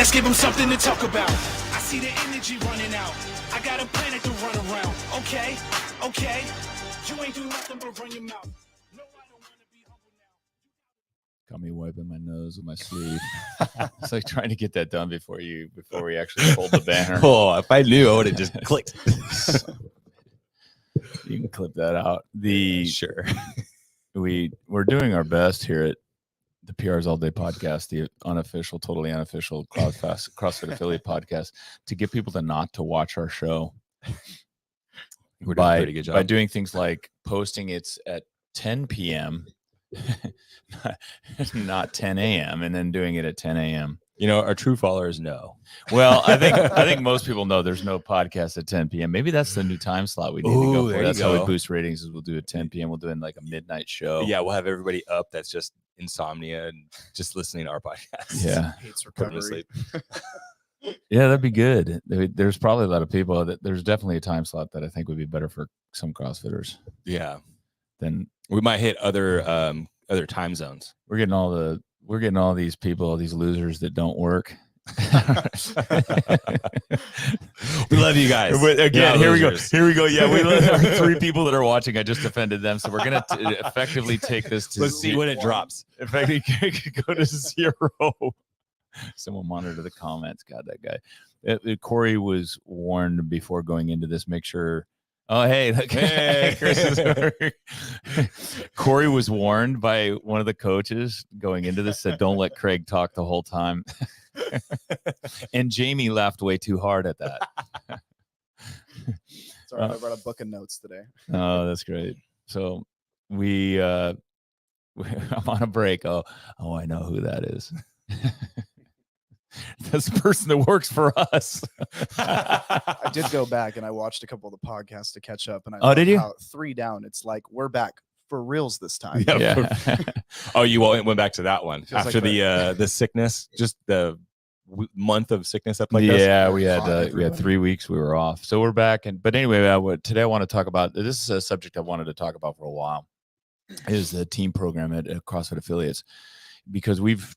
Let's give them something to talk about. I see the energy running out. I got a planet to run around. Okay. You ain't do nothing but run your mouth. No, I don't want to be humble now. Got me wiping my nose with my sleeve. It's like trying to get that done before we actually pulled the banner. Oh, if I knew, I would have just clicked. You can clip that out. Sure. We're doing our best here at the PR's All Day podcast, the unofficial, totally unofficial CrossFit affiliate podcast, to get people to watch our show. We're doing a pretty good job by doing things like posting it's at 10 p.m. not 10 a.m. and then doing it at 10 a.m. You know, our true followers know. Well, I think most people know there's no podcast at 10 p.m. Maybe that's the new time slot we need to go for. That's how we boost ratings. Is we'll do it 10 p.m. We'll do it in like a midnight show. Yeah, we'll have everybody up that's just insomnia and just listening to our podcast. Yeah, Hates recovery. yeah, that'd be good. There's probably a lot of people that there's definitely a time slot that I think would be better for some CrossFitters. Yeah, then we might hit other time zones. We're getting all these people, all these losers that don't work. We love you guys. Again, here we go. Yeah, we love 3 people that are watching. I just offended them, so we're gonna effectively take this to. Let's see when it drops. Effectively go to 0. Someone monitor the comments. God, that guy. Corey was warned before going into this. Make sure. Oh, hey, look, hey. Chris is Corey was warned by one of the coaches going into this, said, don't let Craig talk the whole time. And Jamie laughed way too hard at that. Sorry, I brought a book of notes today. Oh, that's great. So I'm on a break. Oh, I know who that is. That's the person that works for us. I did go back and I watched a couple of the podcasts to catch up. And did you? 3 down. It's like, we're back for reals this time. Yeah. Oh, you went back to that one Feels after like the sickness, just the month of sickness up like yeah, we had 3 weeks we were off. So we're back. But anyway, today I want to talk about, this is a subject I wanted to talk about for a while, is the team program at CrossFit Affiliates, because we've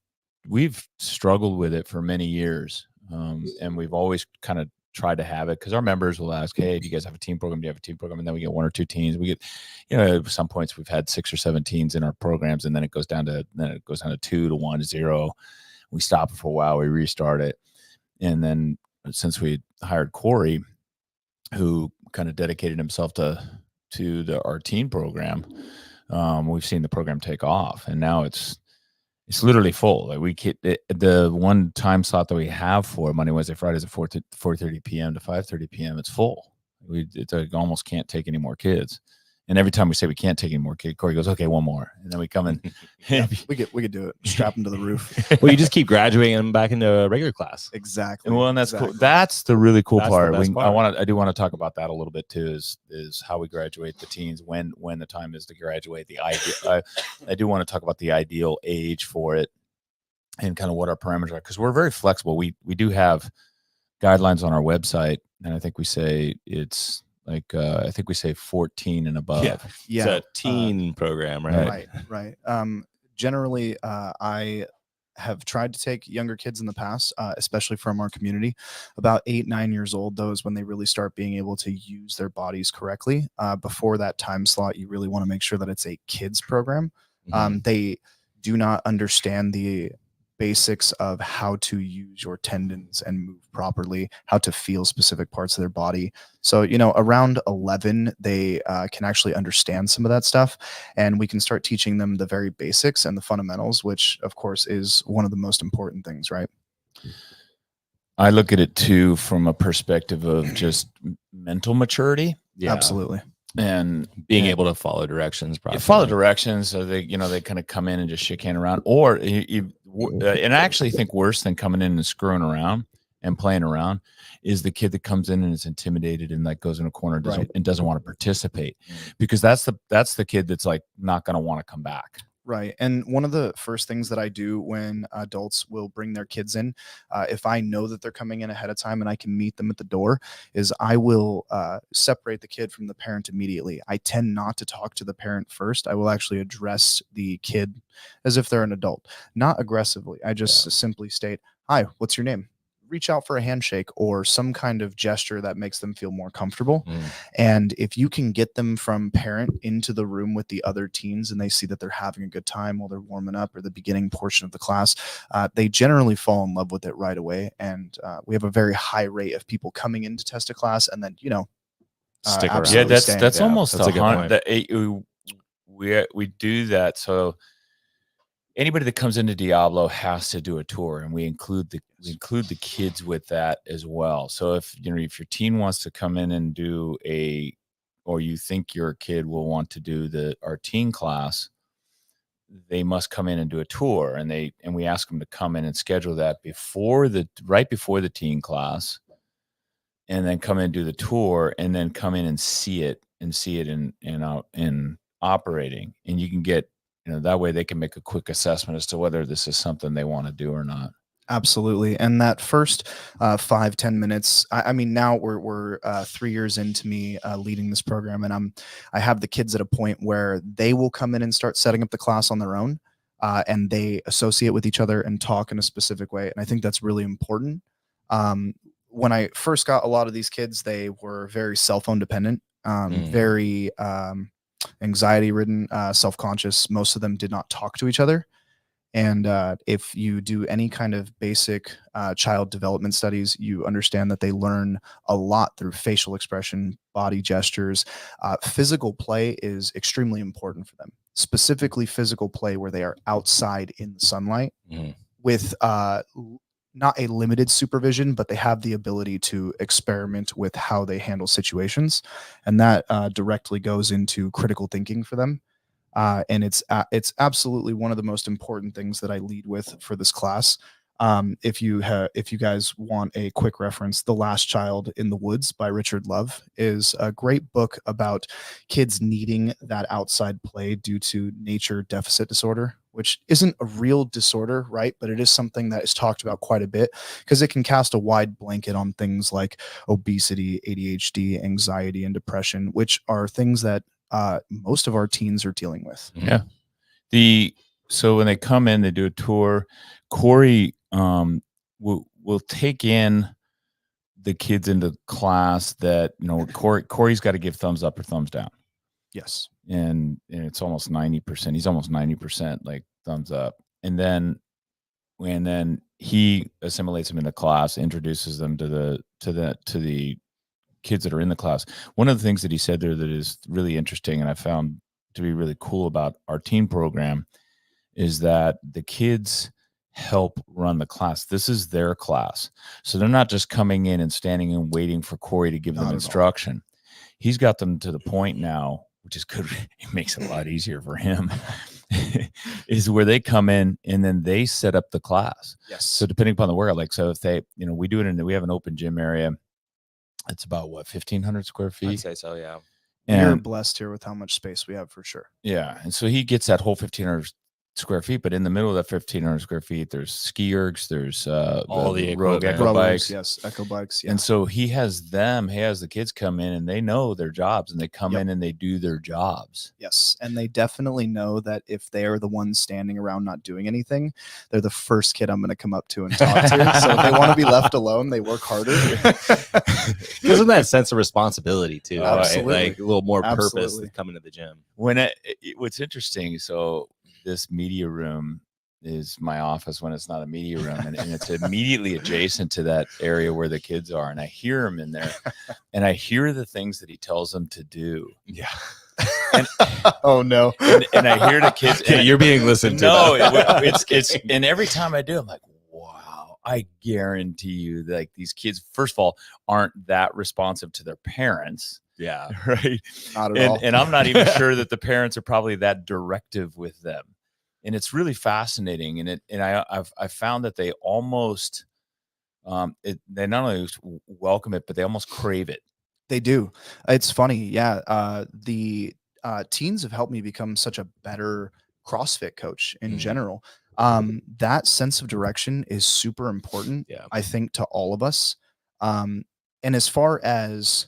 struggled with it for many years. And we've always kind of tried to have it because our members will ask, hey, do you guys have a team program? Do you have a team program? And then we get 1 or 2 teams. We get, at some points we've had 6 or 7 teams in our programs, and then it goes down to 2 to 1 to 0. We stop it for a while, we restart it. And then since we hired Corey, who kind of dedicated himself to our teen program, we've seen the program take off, and now it's literally full. Like the one time slot that we have for Monday, Wednesday, Fridays at 4:30 p.m. to 5:30 p.m. It's full. It's like almost can't take any more kids. And every time we say we can't take any more kids, Corey goes, okay, 1 more. And then we come in. Yeah, we could do it. Strap them to the roof. Well, you just keep graduating them back into regular class. Exactly. Well, and that's cool. That's the really cool part. The best part. I do want to talk about that a little bit too, is how we graduate the teens, when the time is to graduate. I do want to talk about the ideal age for it and kind of what our parameters are, because we're very flexible. We do have guidelines on our website, and I think we say it's like I think we say 14 and above. Yeah. It's a teen program, right? Right. Generally, I have tried to take younger kids in the past, especially from our community, about 8, 9 years old. Those when they really start being able to use their bodies correctly. Before that time slot, you really want to make sure that it's a kids program. They do not understand the basics of how to use your tendons and move properly, how to feel specific parts of their body. So, around 11, they can actually understand some of that stuff, and we can start teaching them the very basics and the fundamentals, which of course is one of the most important things, right? I look at it too from a perspective of just mental maturity. Yeah, absolutely. And being able to follow directions properly. Follow directions, so they kind of come in and just shake hand around, or and I actually think worse than coming in and screwing around and playing around is the kid that comes in and is intimidated and like goes in a corner and doesn't want to participate, because that's the kid that's like not going to want to come back. Right. And one of the first things that I do when adults will bring their kids in, if I know that they're coming in ahead of time and I can meet them at the door, is I will separate the kid from the parent immediately. I tend not to talk to the parent first. I will actually address the kid as if they're an adult, not aggressively. I just simply state, hi, what's your name? reach out for a handshake or some kind of gesture that makes them feel more comfortable. And if you can get them from parent into the room with the other teens and they see that they're having a good time while they're warming up or the beginning portion of the class, they generally fall in love with it right away. And we have a very high rate of people coming in to test a class and then, Stick around. Yeah, absolutely that's staying. almost that's a good point. we do that. So anybody that comes into Diablo has to do a tour, and we include the kids with that as well. So if your teen wants to come in and do or you think your kid will want to do our teen class, they must come in and do a tour, and we ask them to come in and schedule that right before the teen class, and then come in and do the tour, and then come in and see it in operating, and you can get. That way they can make a quick assessment as to whether this is something they want to do or not. Absolutely. And that first 5-10 minutes, I mean, now we're 3 years into me leading this program, and I have the kids at a point where they will come in and start setting up the class on their own, and they associate with each other and talk in a specific way. And I think that's really important. When I first got a lot of these kids, they were very cell phone dependent, very anxiety ridden, self-conscious. Most of them did not talk to each other. And if you do any kind of basic child development studies, you understand that they learn a lot through facial expression, body gestures. Physical play is extremely important for them, specifically physical play where they are outside in the sunlight with not a limited supervision, but they have the ability to experiment with how they handle situations. And that directly goes into critical thinking for them. And it's absolutely one of the most important things that I lead with for this class. If you guys want a quick reference, The Last Child in the Woods by Richard Love is a great book about kids needing that outside play due to nature deficit disorder, which isn't a real disorder, right? But it is something that is talked about quite a bit because it can cast a wide blanket on things like obesity, ADHD, anxiety, and depression, which are things that most of our teens are dealing with. Yeah. So when they come in, they do a tour. Corey will take in the kids into class that Corey's got to give thumbs up or thumbs down. Yes. And it's almost 90%. He's almost 90% like thumbs up. And then he assimilates them into class, introduces them to the kids that are in the class. One of the things that he said there that is really interesting and I found to be really cool about our teen program is that the kids help run the class. This is their class. So they're not just coming in and standing and waiting for Corey to give them instruction. He's got them to the point now, which is good. It makes it a lot easier for him, is where they come in and then they set up the class. Yes. So depending upon the workout, so if they, we do it we have an open gym area. It's about 1,500 square feet. I'd say so, yeah. We're blessed here with how much space we have for sure. Yeah. And so he gets that whole 1,500 square feet, but in the middle of that 1,500 square feet, there's ski ergs, there's all the Rogue equipment. Echo bikes. Yes, Echo bikes. Yeah. And so he has the kids come in and they know their jobs and they come in and they do their jobs. Yes. And they definitely know that if they are the ones standing around not doing anything, they're the first kid I'm going to come up to and talk to. So if they want to be left alone, they work harder. Gives them that sense of responsibility too. Absolutely. Right? Like a little more purpose Absolutely. than coming to the gym. What's interesting, so this media room is my office when it's not a media room, and it's immediately adjacent to that area where the kids are, and I hear him in there and I hear the things that he tells them to do. Yeah. And, oh no. And I hear the kids and you're being listened to. No, it's and every time I do, I'm like, wow, I guarantee you that like these kids, first of all, aren't that responsive to their parents. Yeah. Right. Not at all. And I'm not even sure that the parents are probably that directive with them. And it's really fascinating. And I've found that they almost they not only welcome it, but they almost crave it. They do. It's funny. Yeah. The teens have helped me become such a better CrossFit coach in general. That sense of direction is super important, I think, to all of us. And as far as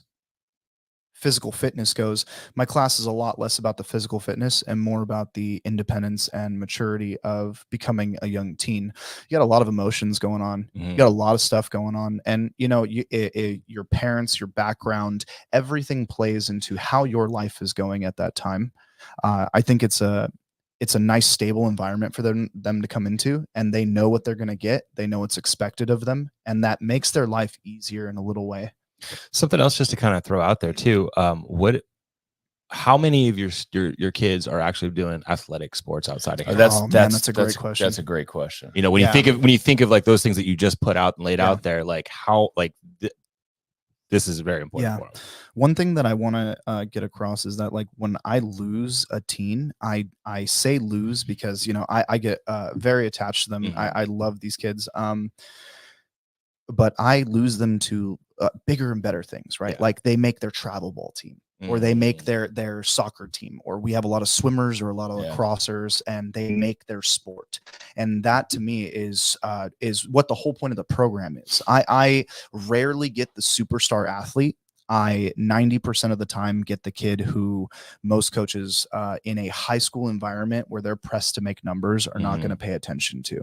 physical fitness goes, my class is a lot less about the physical fitness and more about the independence and maturity of becoming a young teen. You got a lot of emotions going on. You got a lot of stuff going on, and your parents, your background, everything plays into how your life is going at that time. I think it's a nice stable environment for them to come into, and they know what they're going to get. They know what's expected of them, and that makes their life easier in a little way. Something else just to kind of throw out there too. How many of your kids are actually doing athletic sports outside of here? That's a great question. That's a great question. You know, when you think of like those things that you just put out and laid out there, like how this is very important for them. One thing that I want to get across is that, like, when I lose a teen, I say lose because, I get very attached to them. I love these kids. But I lose them to bigger and better things, right? Yeah. Like they make their travel ball team, or they make their soccer team, or we have a lot of swimmers or a lot of lacrossers, and they make their sport. And that to me is what the whole point of the program is. I rarely get the superstar athlete. I 90% of the time get the kid who most coaches in a high school environment where they're pressed to make numbers are not going to pay attention to.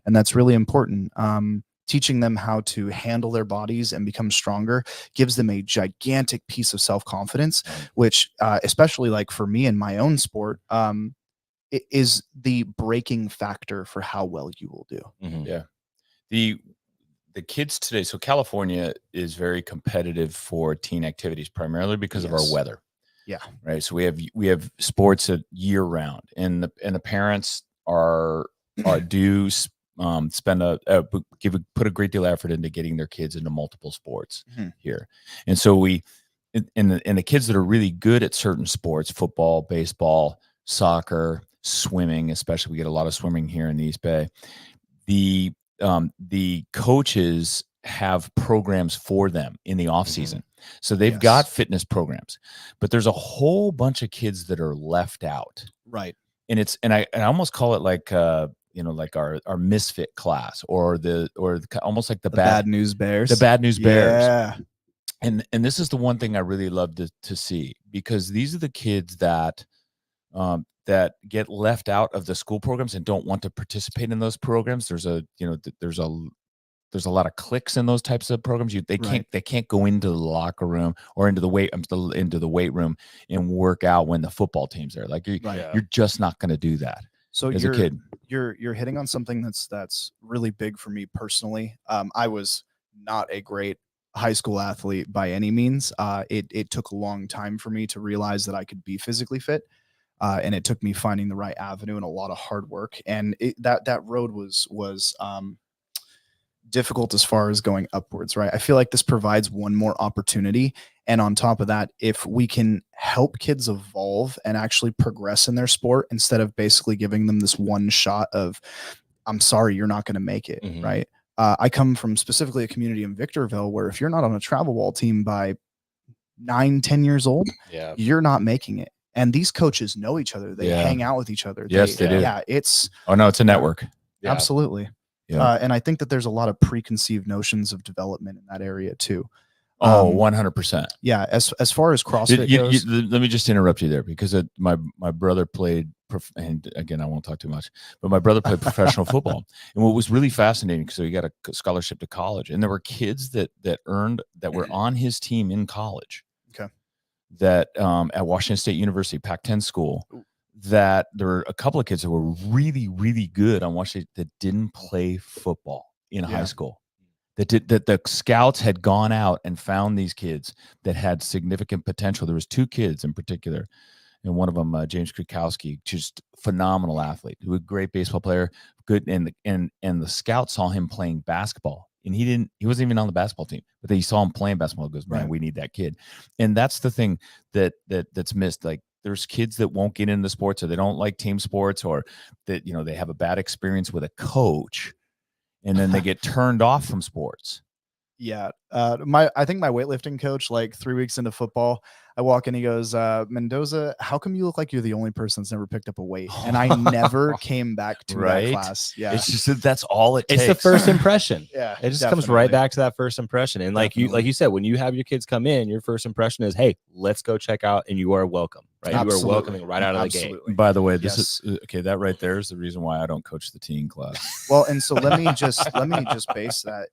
And that's really important. Teaching them how to handle their bodies and become stronger gives them a gigantic piece of self-confidence, which especially like for me in my own sport, it is the breaking factor for how well you will do. Yeah. The kids today, so California is very competitive for teen activities, primarily because of our weather. Yeah. Right. So we have sports year round, and the parents are do spend put a great deal of effort into getting their kids into multiple sports here. And so the kids that are really good at certain sports, football, baseball, soccer, swimming, especially, we get a lot of swimming here in the East Bay. The coaches have programs for them in the off season. So they've got fitness programs, but there's a whole bunch of kids that are left out. Right. And I almost call it like, like our misfit class, or almost like the bad news bears. The bad news bears. Yeah. And this is the one thing I really love to see, because these are the kids that get left out of the school programs and don't want to participate in those programs. There's a lot of cliques in those types of programs. They can't go into the locker room or into the weight room and work out when the football team's there. Like you're just not going to do that. So as a kid, you're hitting on something that's really big for me personally. I was not a great high school athlete by any means. It took a long time for me to realize that I could be physically fit. And it took me finding the right avenue and a lot of hard work. And that road was difficult as far as going upwards, right? I feel like this provides one more opportunity. And on top of that, if we can help kids evolve and actually progress in their sport, instead of basically giving them this one shot of, I'm sorry, you're not going to make it, right? I come from specifically a community in Victorville where if you're not on a travel ball team by 9-10 years old, you're not making it. And these coaches know each other. They hang out with each other. Yes, they do. Yeah, it's a network. Absolutely. Yeah. And I think that there's a lot of preconceived notions of development in that area too. 100%. Yeah. As far as CrossFit goes, let me just interrupt you there, because my brother played, and again, I won't talk too much, but my brother played professional football. And what was really fascinating, so he got a scholarship to college, and there were kids that were on his team in college. Okay. That at Washington State University, Pac-10 school, that there were a couple of kids that were really, really good on Washington that didn't play football in high school. That the scouts had gone out and found these kids that had significant potential. There was two kids in particular, and one of them, James Krakowski, just phenomenal athlete, who was a great baseball player, good, and the scouts saw him playing basketball. And he wasn't even on the basketball team, but they saw him playing basketball. He goes, man, we need that kid. And that's the thing that's missed. Like, there's kids that won't get into sports, or they don't like team sports, or that, they have a bad experience with a coach, and then they get turned off from sports. Yeah. I think my weightlifting coach, like 3 weeks into football, I walk in, he goes, Mendoza, how come you look like you're the only person that's never picked up a weight? And I never came back to that Right? class. Yeah. It's just that that's all it It's takes. the first impression. Yeah. It just comes right definitely. back to that first impression. And like Definitely. you said, when you have your kids come in, your first impression is, hey, let's go check out, and you are welcome, right? You are Absolutely. welcoming right out of the gate. Absolutely. By the way, this Yes. is okay. That right there is the reason why I don't coach the teen class. Well, and so let me just base that,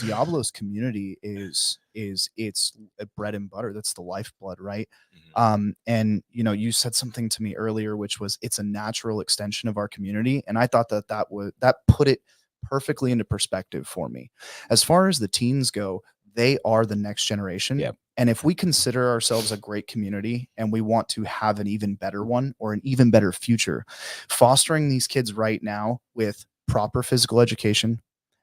Diablo's community is it's a bread and butter. That's the lifeblood, right? And you said something to me earlier, which was it's a natural extension of our community. And I thought that put it perfectly into perspective for me. As far as the teens go, they are the next generation. Yep. And if we consider ourselves a great community and we want to have an even better one or an even better future, fostering these kids right now with proper physical education,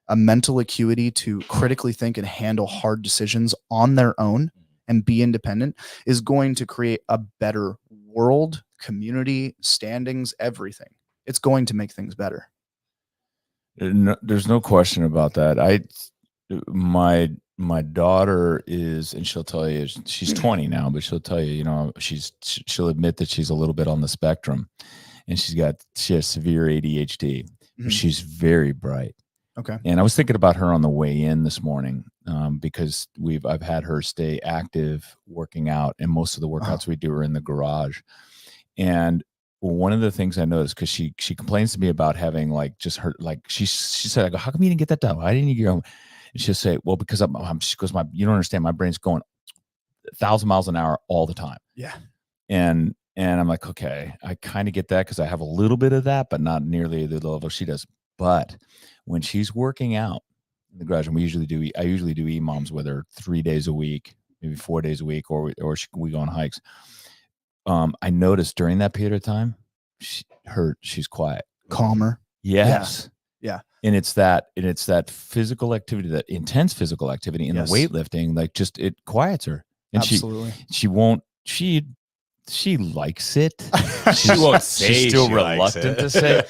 a mental acuity to critically think and handle hard decisions on their own and be independent is going to create a better world, community, standings, everything. It's going to make things better. There's no question about that. My daughter is, and she'll tell you, she's 20 now, but she'll tell you, she'll admit that she's a little bit on the spectrum, and she has severe ADHD. But she's very bright. Okay. And I was thinking about her on the way in this morning, because I've had her stay active working out, and most of the workouts we do are in the garage. And one of the things I noticed, because she complains to me about having like just her, like she said, I go, how come you didn't get that done? Why didn't you go? And she'll say, well, because she goes, you don't understand, my brain's going 1,000 miles an hour all the time. Yeah. And I'm like, okay, I kind of get that because I have a little bit of that, but not nearly the level she does. But when she's working out in the garage, and I usually do EMOMs with her 3 days a week, maybe 4 days a week, or we go on hikes. I noticed during that period of time, she's quiet, Calmer. Yes. Yeah. And it's that physical activity, that intense physical activity in the weightlifting, like just it quiets her. And absolutely. She likes it. She won't say she's still she likes reluctant it. to say.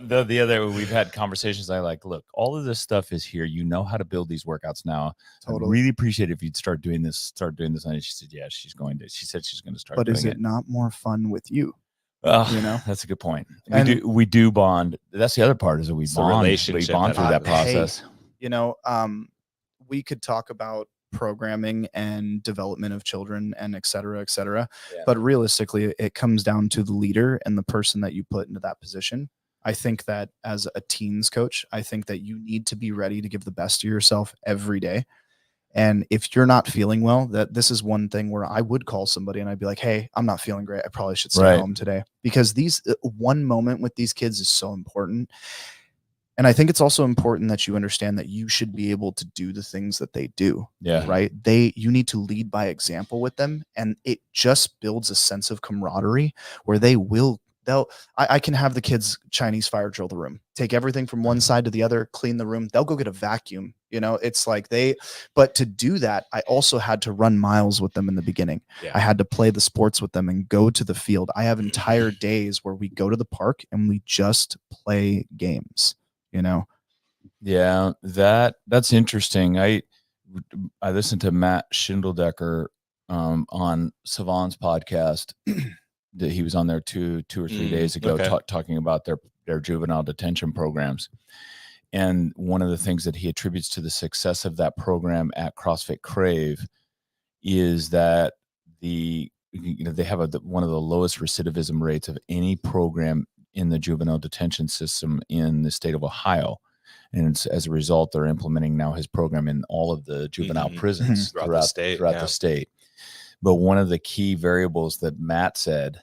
The other, we've had conversations. I like, look, all of this stuff is here. You know how to build these workouts now. Totally. I'd really appreciate it if you'd start doing this. And she said, yeah, she said she's going to start. But doing is it not more fun with you? That's a good point. And we do bond. That's the other part, is that we bond. relationship We bond through that process. We could talk about programming and development of children and et cetera, et cetera. Yeah. But realistically, it comes down to the leader and the person that you put into that position. I think that as a teens coach, I think that you need to be ready to give the best to yourself every day. And if you're not feeling well, this is one thing where I would call somebody and I'd be like, hey, I'm not feeling great. I probably should stay home today, because these one moment with these kids is so important. And I think it's also important that you understand that you should be able to do the things that they do. Yeah. Right. You need to lead by example with them. And it just builds a sense of camaraderie where I can have the kids Chinese fire drill the room, take everything from one side to the other, clean the room. They'll go get a vacuum. It's like but to do that, I also had to run miles with them in the beginning. Yeah. I had to play the sports with them and go to the field. I have entire days where we go to the park and we just play games. Yeah, that's interesting. I listened to Matt Schindeldecker on Savant's podcast. That he was on there two or 3 days ago, talking about their juvenile detention programs. And one of the things that he attributes to the success of that program at CrossFit Crave is that they have one of the lowest recidivism rates of any program in the juvenile detention system in the state of Ohio. And as a result, they're implementing now his program in all of the juvenile prisons throughout the state. But one of the key variables that Matt said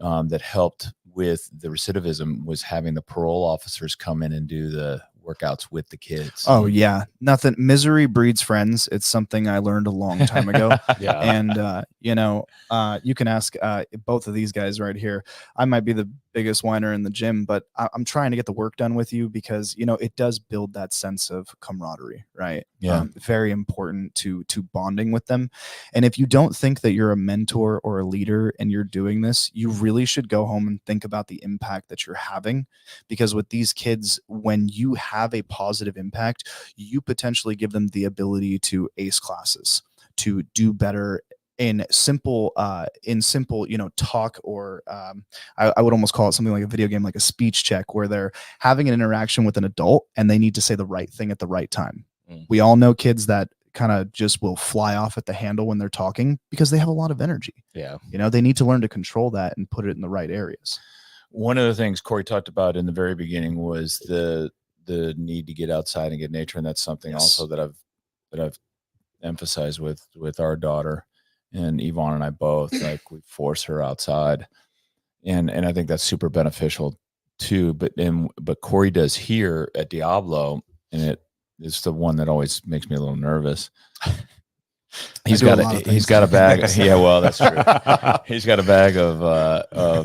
that helped with the recidivism was having the parole officers come in and do the workouts with the kids. Oh yeah. Misery breeds friends. It's something I learned a long time ago. Yeah. And you can ask both of these guys right here. I might be the biggest whiner in the gym, but I'm trying to get the work done with you because, you know, it does build that sense of camaraderie, right? Yeah. Very important to bonding with them. And if you don't think that you're a mentor or a leader and you're doing this, you really should go home and think about the impact that you're having. Because with these kids, when you have a positive impact, you potentially give them the ability to ace classes, to do better in simple, you know, talk, or I would almost call it something like a video game, like a speech check, where they're having an interaction with an adult and they need to say the right thing at the right time. We all know kids that kind of just will fly off at the handle when they're talking because they have a lot of energy. Yeah. You know, they need to learn to control that and put it in the right areas. One of the things Corey talked about in the very beginning was the need to get outside and get nature, and that's something also that I've emphasized with our daughter, and Yvonne and I both, like, we force her outside, and I think that's super beneficial too. But Corey does here at Diablo, and it's the one that always makes me a little nervous. He's got a bag. Yeah, well, that's true. He's got a bag of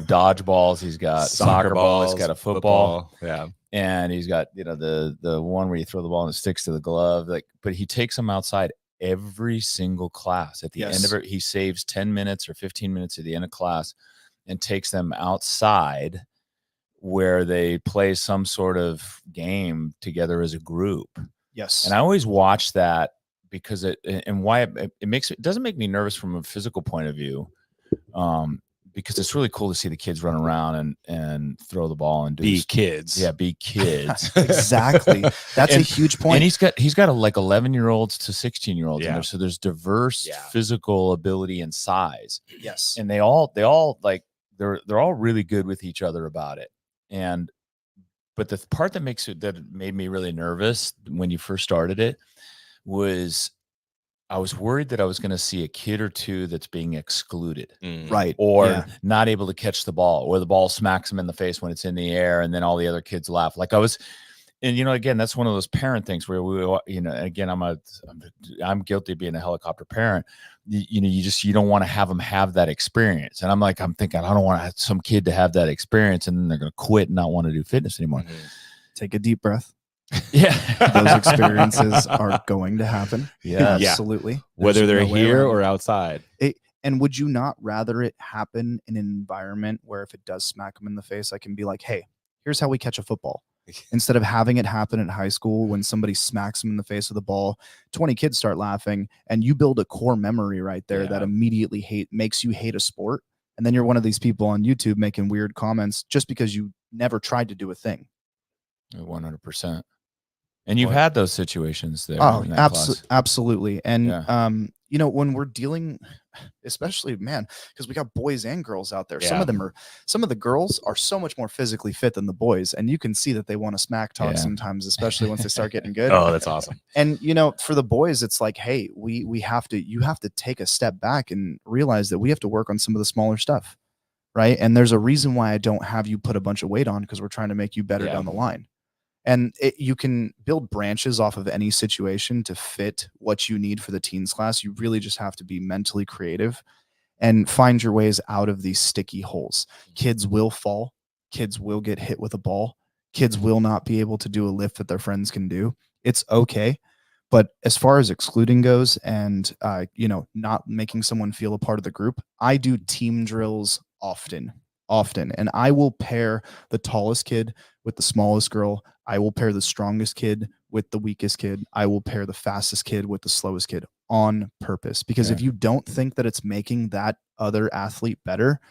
dodgeballs. He's got soccer balls. He's got a football. Yeah. And he's got, you know, the one where you throw the ball and it sticks to the glove. Like, but he takes them outside every single class. At the end of it, he saves 10 minutes or 15 minutes at the end of class and takes them outside where they play some sort of game together as a group. Yes. And I always watch that because it doesn't make me nervous from a physical point of view. Because it's really cool to see the kids run around and throw the ball and be kids. Yeah, be kids. Exactly. That's a huge point. And he's got like 11-year-olds to 16-year-olds in there. So there's diverse physical ability and size. Yes. And they all like they're all really good with each other about it. But the part that made me really nervous when you first started it was I was worried that I was going to see a kid or two that's being excluded, right? Or not able to catch the ball, or the ball smacks them in the face when it's in the air, and then all the other kids laugh. Like I was, and you know, again, that's one of those parent things where we, you know, again, I'm guilty of being a helicopter parent. You know, you don't want to have them have that experience, and I'm thinking I don't want some kid to have that experience, and then they're going to quit and not want to do fitness anymore. Take a deep breath. Yeah, those experiences are going to happen. Yeah, absolutely. Whether they're here or outside. And would you not rather it happen in an environment where if it does smack them in the face, I can be like, hey, here's how we catch a football. Instead of having it happen at high school when somebody smacks them in the face with the ball, 20 kids start laughing, and you build a core memory right there that immediately makes you hate a sport. And then you're one of these people on YouTube making weird comments just because you never tried to do a thing. 100%. And you've had those situations there. Oh, absolutely. And, you know, when we're dealing, especially, man, because we got boys and girls out there. Some of the girls are so much more physically fit than the boys. And you can see that they want to smack talk sometimes, especially once they start getting good. Oh, that's awesome. And, you know, for the boys, it's like, hey, you have to take a step back and realize that we have to work on some of the smaller stuff. Right. And there's a reason why I don't have you put a bunch of weight on, because we're trying to make you better down the line. And you can build branches off of any situation to fit what you need for the teens class. You really just have to be mentally creative and find your ways out of these sticky holes. Kids will fall. Kids will get hit with a ball. Kids will not be able to do a lift that their friends can do. It's okay. But as far as excluding goes and, you know, not making someone feel a part of the group, I do team drills often. And I will pair the tallest kid with the smallest girl. I will pair the strongest kid with the weakest kid. I will pair the fastest kid with the slowest kid on purpose. Because if you don't think that it's making that other athlete better,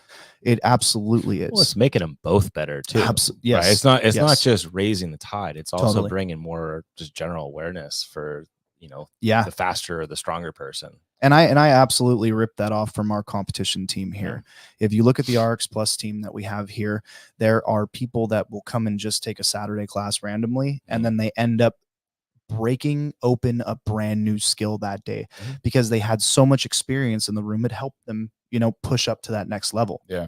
it absolutely is. Well, it's making them both better too. Yes. Right? It's not just raising the tide. It's also bringing more just general awareness for, you know, the faster or the stronger person. And I absolutely ripped that off from our competition team here. If you look at the RX Plus team that we have here, there are people that will come and just take a Saturday class randomly, and then they end up breaking open a brand new skill that day because they had so much experience in the room. It helped them, you know, push up to that next level. Yeah,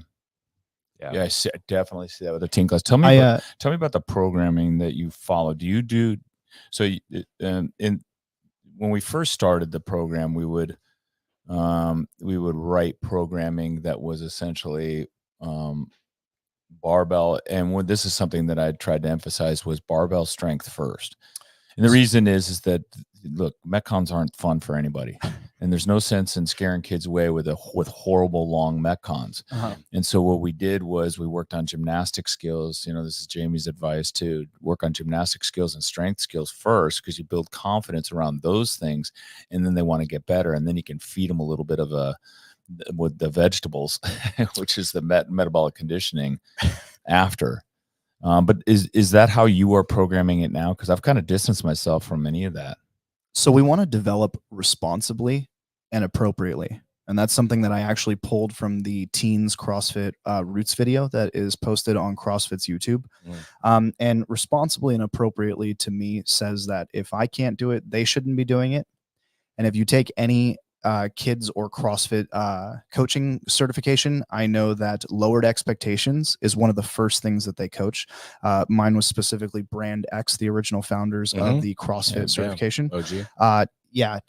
I definitely see that with the teen class. Tell me about the programming that you follow. Do you do so? When we first started the program, we would write programming that was essentially barbell, and when this is something that I tried to emphasize was barbell strength first. And the reason is that, look, Metcons aren't fun for anybody, and there's no sense in scaring kids away with horrible long Metcons. And so what we did was we worked on gymnastic skills. This is Jamie's advice too: work on gymnastic skills and strength skills first, because you build confidence around those things, and then they want to get better, and then you can feed them a little bit of with the vegetables, which is the metabolic conditioning after. But is that how you are programming it now? Because I've kind of distanced myself from any of that. So we want to develop responsibly and appropriately. And that's something that I actually pulled from the Teens CrossFit Roots video that is posted on CrossFit's YouTube. And responsibly and appropriately, to me, says that if I can't do it, they shouldn't be doing it. And if you take any kids or CrossFit coaching certification, I know that lowered expectations is one of the first things that they coach. Mine was specifically Brand X, the original founders of the CrossFit certification. OG.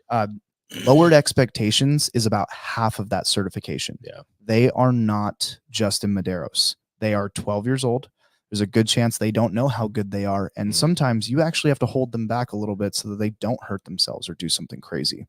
Lowered expectations is about half of that certification. They are not Justin Medeiros. They are 12 years old. There's a good chance they don't know how good they are. And sometimes you actually have to hold them back a little bit so that they don't hurt themselves or do something crazy.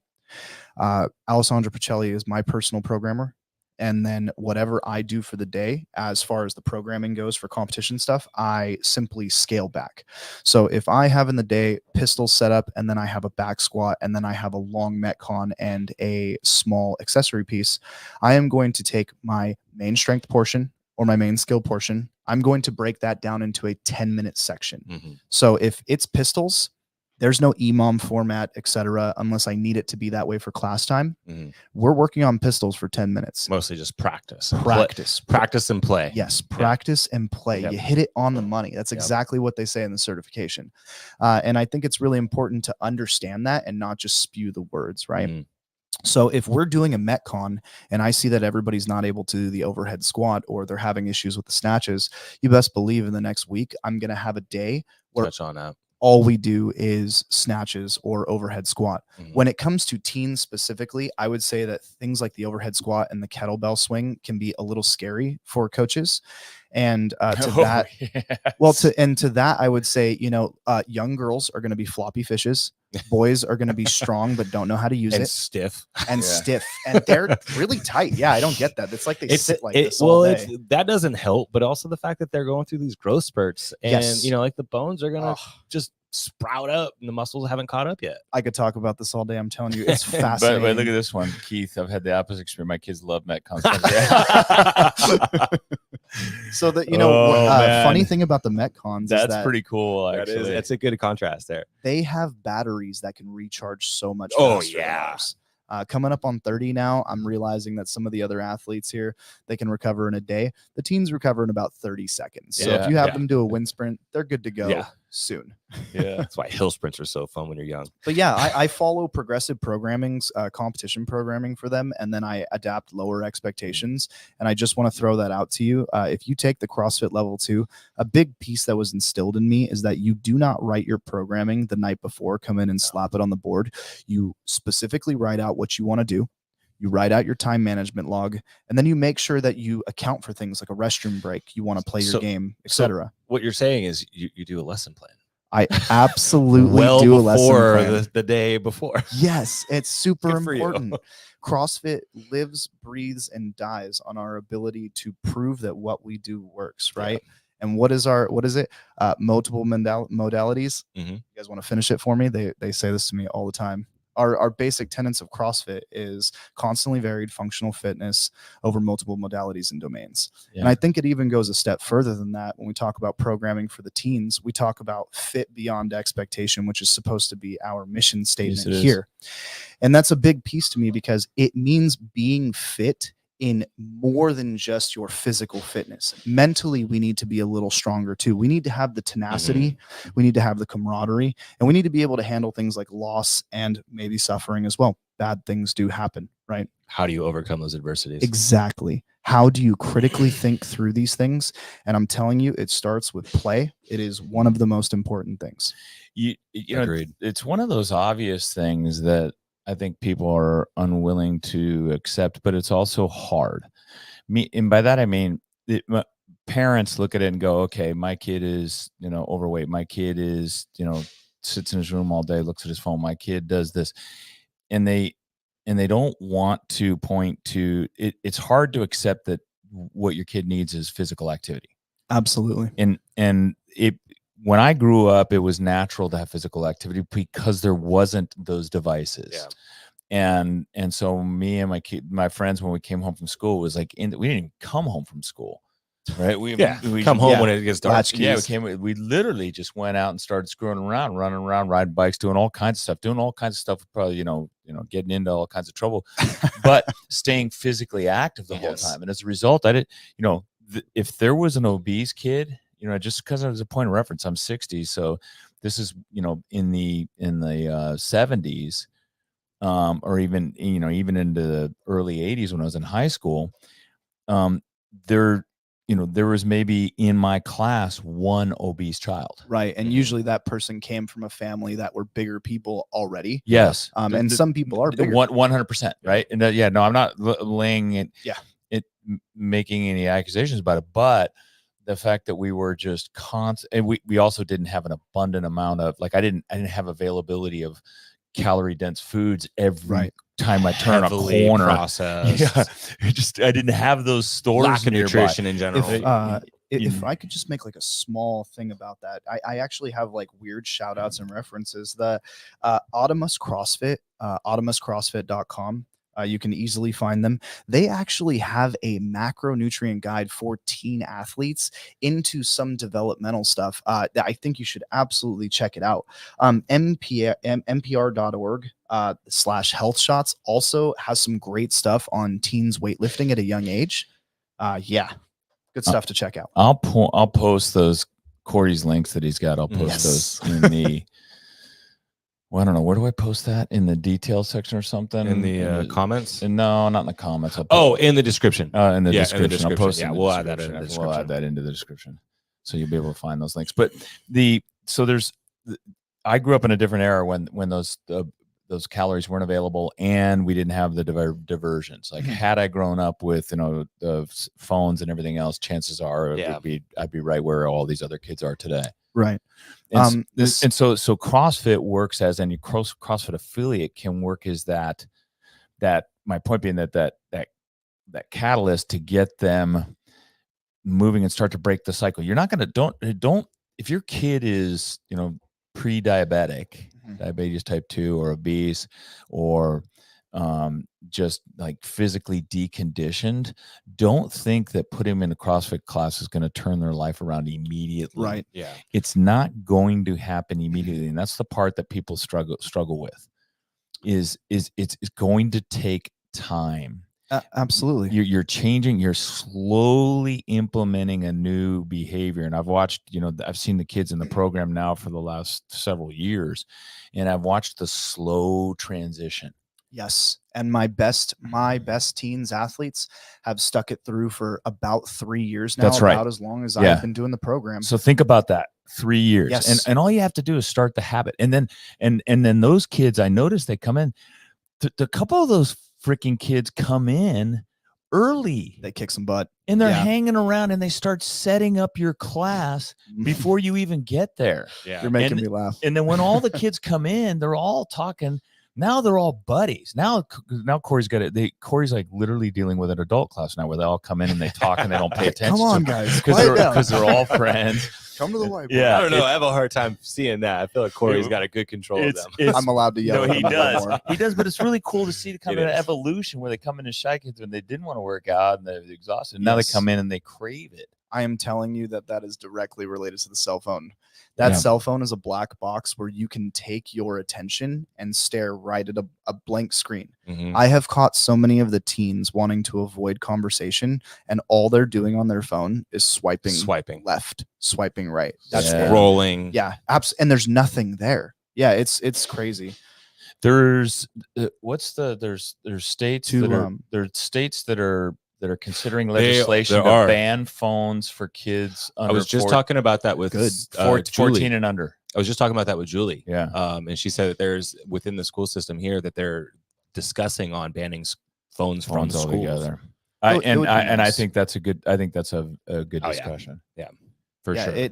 Alessandro Pacelli is my personal programmer. And then whatever I do for the day, as far as the programming goes for competition stuff, I simply scale back. So if I have in the day pistols set up, and then I have a back squat, and then I have a long Metcon and a small accessory piece, I am going to take my main strength portion or my main skill portion. I'm going to break that down into a 10-minute section. So if it's pistols, there's no EMOM format, etc., unless I need it to be that way for class time. We're working on pistols for 10 minutes. Mostly just practice. Practice And play. Yes, practice and play. You hit it on the money. That's exactly what they say in the certification. And I think it's really important to understand that and not just spew the words, right? So if we're doing a Metcon and I see that everybody's not able to do the overhead squat, or they're having issues with the snatches, you best believe in the next week, I'm going to have a day where Touch on that. all we do is snatches or overhead squat. When it comes to teens specifically, I would say that things like the overhead squat and the kettlebell swing can be a little scary for coaches. And to that, I would say, young girls are going to be floppy fishes. Boys are going to be strong, but don't know how to use and it. Stiff. And they're really tight. Yeah, I don't get that. It's like they sit like this all day. That doesn't help, but also the fact that they're going through these growth spurts, and like the bones are going to just sprout up and the muscles haven't caught up yet. I could talk about this all day. I'm telling you, it's fascinating. but look at this one, Keith. I've had the opposite experience. My kids love Metcons. So that funny thing about the Metcons, that's pretty cool. Actually, that's a good contrast there. They have batteries that can recharge so much. Oh faster yeah. than ours. Coming up on 30 now, I'm realizing that some of the other athletes here, they can recover in a day. The teens recover in about 30 seconds. So if you have them do a wind sprint, they're good to go soon. That's why hill sprints are so fun when you're young. But yeah, I follow progressive programming's competition programming for them, and then I adapt lower expectations. And I just want to throw that out to you. If you take the CrossFit Level 2, a big piece that was instilled in me is that you do not write your programming the night before, come in and slap it on the board. You specifically write out what you want to do. You write out your time management log, and then you make sure that you account for things like a restroom break. You want to play your game, etc. So what you're saying is you do a lesson plan. I absolutely do a lesson plan the day before. Yes, it's super important. CrossFit lives, breathes, and dies on our ability to prove that what we do works, right? And what is it? Multiple modalities. You guys want to finish it for me? They say this to me all the time. Our basic tenets of CrossFit is constantly varied functional fitness over multiple modalities and domains. And I think it even goes a step further than that. When we talk about programming for the teens, we talk about fit beyond expectation, which is supposed to be our mission statement here. And that's a big piece to me because it means being fit in more than just your physical fitness. Mentally, we need to be a little stronger too. We need to have the tenacity, we need to have the camaraderie, and we need to be able to handle things like loss and maybe suffering as well. Bad things do happen, right? How do you overcome those adversities? Exactly. How do you critically think through these things? And I'm telling you, it starts with play. It is one of the most important things. You know, it's one of those obvious things that I think people are unwilling to accept, but it's also hard. And by that I mean, parents look at it and go, okay, my kid is, overweight. My kid is, sits in his room all day, looks at his phone. My kid does this. And they don't want to point to it. It's hard to accept that what your kid needs is physical activity. Absolutely. And when I grew up, it was natural to have physical activity because there wasn't those devices. Yeah. And so me and my friends, when we came home from school, it was like, we didn't even come home from school. Right. We come home when it gets dark. We literally just went out and started screwing around, running around, riding bikes, doing all kinds of stuff, probably, getting into all kinds of trouble, but staying physically active the whole time. And as a result, I did, if there was an obese kid, just because as a point of reference, I'm 60. So this is, in the 70s, or even, even into the early 80s when I was in high school, there was maybe in my class one obese child. Right. And usually that person came from a family that were bigger people already. Yes. And some people are bigger. 100%. Right. And no, I'm not laying it, making any accusations about it, but the fact that we were just constant, and we also didn't have an abundant amount of, like, I didn't have availability of calorie dense foods every time I turn a corner. Processed. I didn't have those stores. Lack of nutrition in general. If I could just make like a small thing about that, I actually have like weird shout outs and references. The Optimus CrossFit, optimuscrossfit.com. You can easily find them. They actually have a macronutrient guide for teen athletes into some developmental stuff. That I think you should absolutely check it out. NPR.org /health shots also has some great stuff on teens weightlifting at a young age. Good stuff to check out. I'll post those Corey's links that he's got. I'll post those in the. Well, I don't know. Where do I post that? In the details section or something? In the comments? No, not in the comments. In the description. In the description. I'll post. Yeah, we'll add that in the description. We'll add that into the description, so you'll be able to find those links. But I grew up in a different era when those calories weren't available and we didn't have the diversions. Like, had I grown up with the phones and everything else, chances are I'd be right where all these other kids are today. Right. And so CrossFit works as any CrossFit affiliate can work as that my point being that catalyst to get them moving and start to break the cycle. You're not going to don't if your kid is pre-diabetic, diabetes type 2 or obese, or just like physically deconditioned, don't think that putting them in a CrossFit class is going to turn their life around immediately. Right. Yeah. It's not going to happen immediately. And that's the part that people struggle with is it's going to take time. Absolutely. You're changing, you're slowly implementing a new behavior. And I've watched, I've seen the kids in the program now for the last several years, and I've watched the slow transition. Yes. And my best teens athletes have stuck it through for about 3 years now. That's right. About as long as I've been doing the program. So think about that. 3 years. Yes. And all you have to do is start the habit. And then those kids, I noticed they come in, a couple of those freaking kids come in early. They kick some butt. And they're hanging around and they start setting up your class before you even get there. Yeah. You're making me laugh. And then when all the kids come in, they're all talking. Now they're all buddies. Now Corey's got it. Corey's like literally dealing with an adult class now, where they all come in and they talk and they don't pay attention. Come on, guys, because they're all friends. Come to the whiteboard. Yeah, I don't know. I have a hard time seeing that. I feel like Corey's got a good control of them. I'm allowed to yell. No, at he them does. more. He does. But it's really cool to see the kind It of is. evolution where they come in as shy kids when they didn't want to work out and they're exhausted. Now they come in and they crave it. I am telling you that is directly related to the cell phone. That cell phone is a black box where you can take your attention and stare right at a blank screen. I have caught so many of the teens wanting to avoid conversation, and all they're doing on their phone is swiping left, swiping right. That's rolling. Yeah, and there's nothing there. Yeah, it's crazy. There's states that are considering legislation to ban phones for kids under I was just talking about that with 14 and under. I was just talking about that with Julie. Yeah. And she said that there's within the school system here that they're discussing on banning phones from schools. Altogether. I It would be and I nice. think that's a good good Oh, yeah. discussion. For yeah, sure.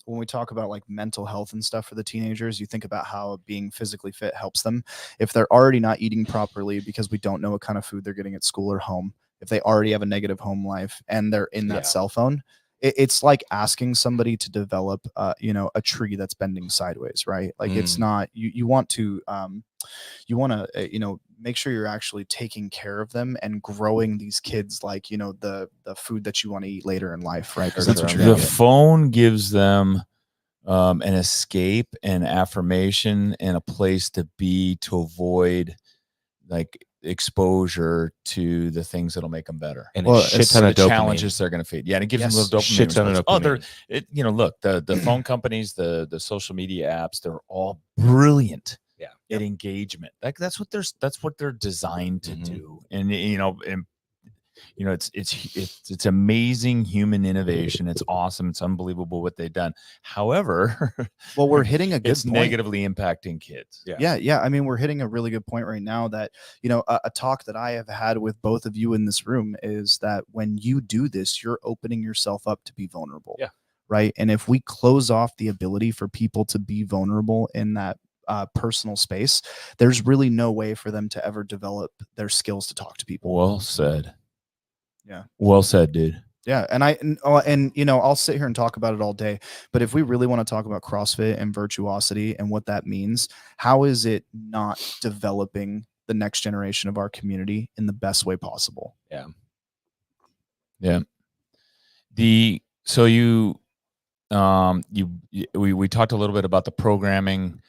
when we talk about like mental health and stuff for the teenagers, you think about how being physically fit helps them. If they're already not eating properly because we don't know what kind of food they're getting at school or home, if they already have a negative home life and they're in that Yeah. cell phone, it's like asking somebody to develop, a tree that's bending sideways, right? Like it's not, you want to, make sure you're actually taking care of them and growing these kids like, the food that you want to eat later in life, right? Because For that's what sure. you're The gonna get. phone gives them an escape and affirmation and a place to be to avoid like exposure to the things that'll make them better. And Well, a shit ton The of dopamine. challenges they're going to face. Yeah, and it gives them a Yes, little dopamine shit ton of response. Oh, they're dopamine. look, the phone companies, the social media apps, they're all brilliant at engagement. Like that's what they're designed to do. And it's amazing human innovation. It's awesome. It's unbelievable what they've done. However, well, we're hitting a good it's point. negatively impacting kids. Yeah. I mean, we're hitting a really good point right now that, a talk that I have had with both of you in this room is that when you do this, you're opening yourself up to be vulnerable. Yeah. Right. And if we close off the ability for people to be vulnerable in that personal space, there's really no way for them to ever develop their skills to talk to people. Well said. Yeah. Well said, dude. Yeah, and I'll sit here and talk about it all day, but if we really want to talk about CrossFit and virtuosity and what that means, how is it not developing the next generation of our community in the best way possible? Yeah. We talked a little bit about the programming,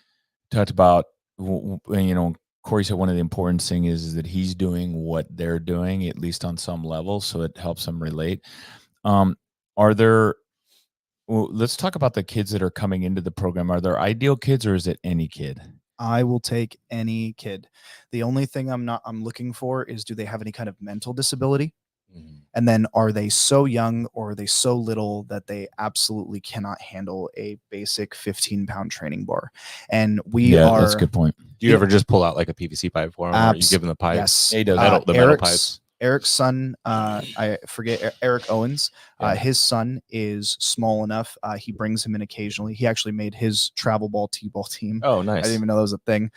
talked about Corey said one of the important things is that he's doing what they're doing, at least on some level, so it helps them relate. Let's talk about the kids that are coming into the program. Are there ideal kids or is it any kid? I will take any kid. The only thing I'm looking for is, do they have any kind of mental disability? And then are they so young or are they so little that they absolutely cannot handle a basic 15-pound training bar? And that's a good point. Do you ever just pull out like a PVC pipe for them, or you give them the pipe? Yes. He does. The metal pipes. Eric's son, I forget, Eric Owens, his son is small enough. He brings him in occasionally. He actually made his travel ball t-ball team. Oh, nice. I didn't even know that was a thing.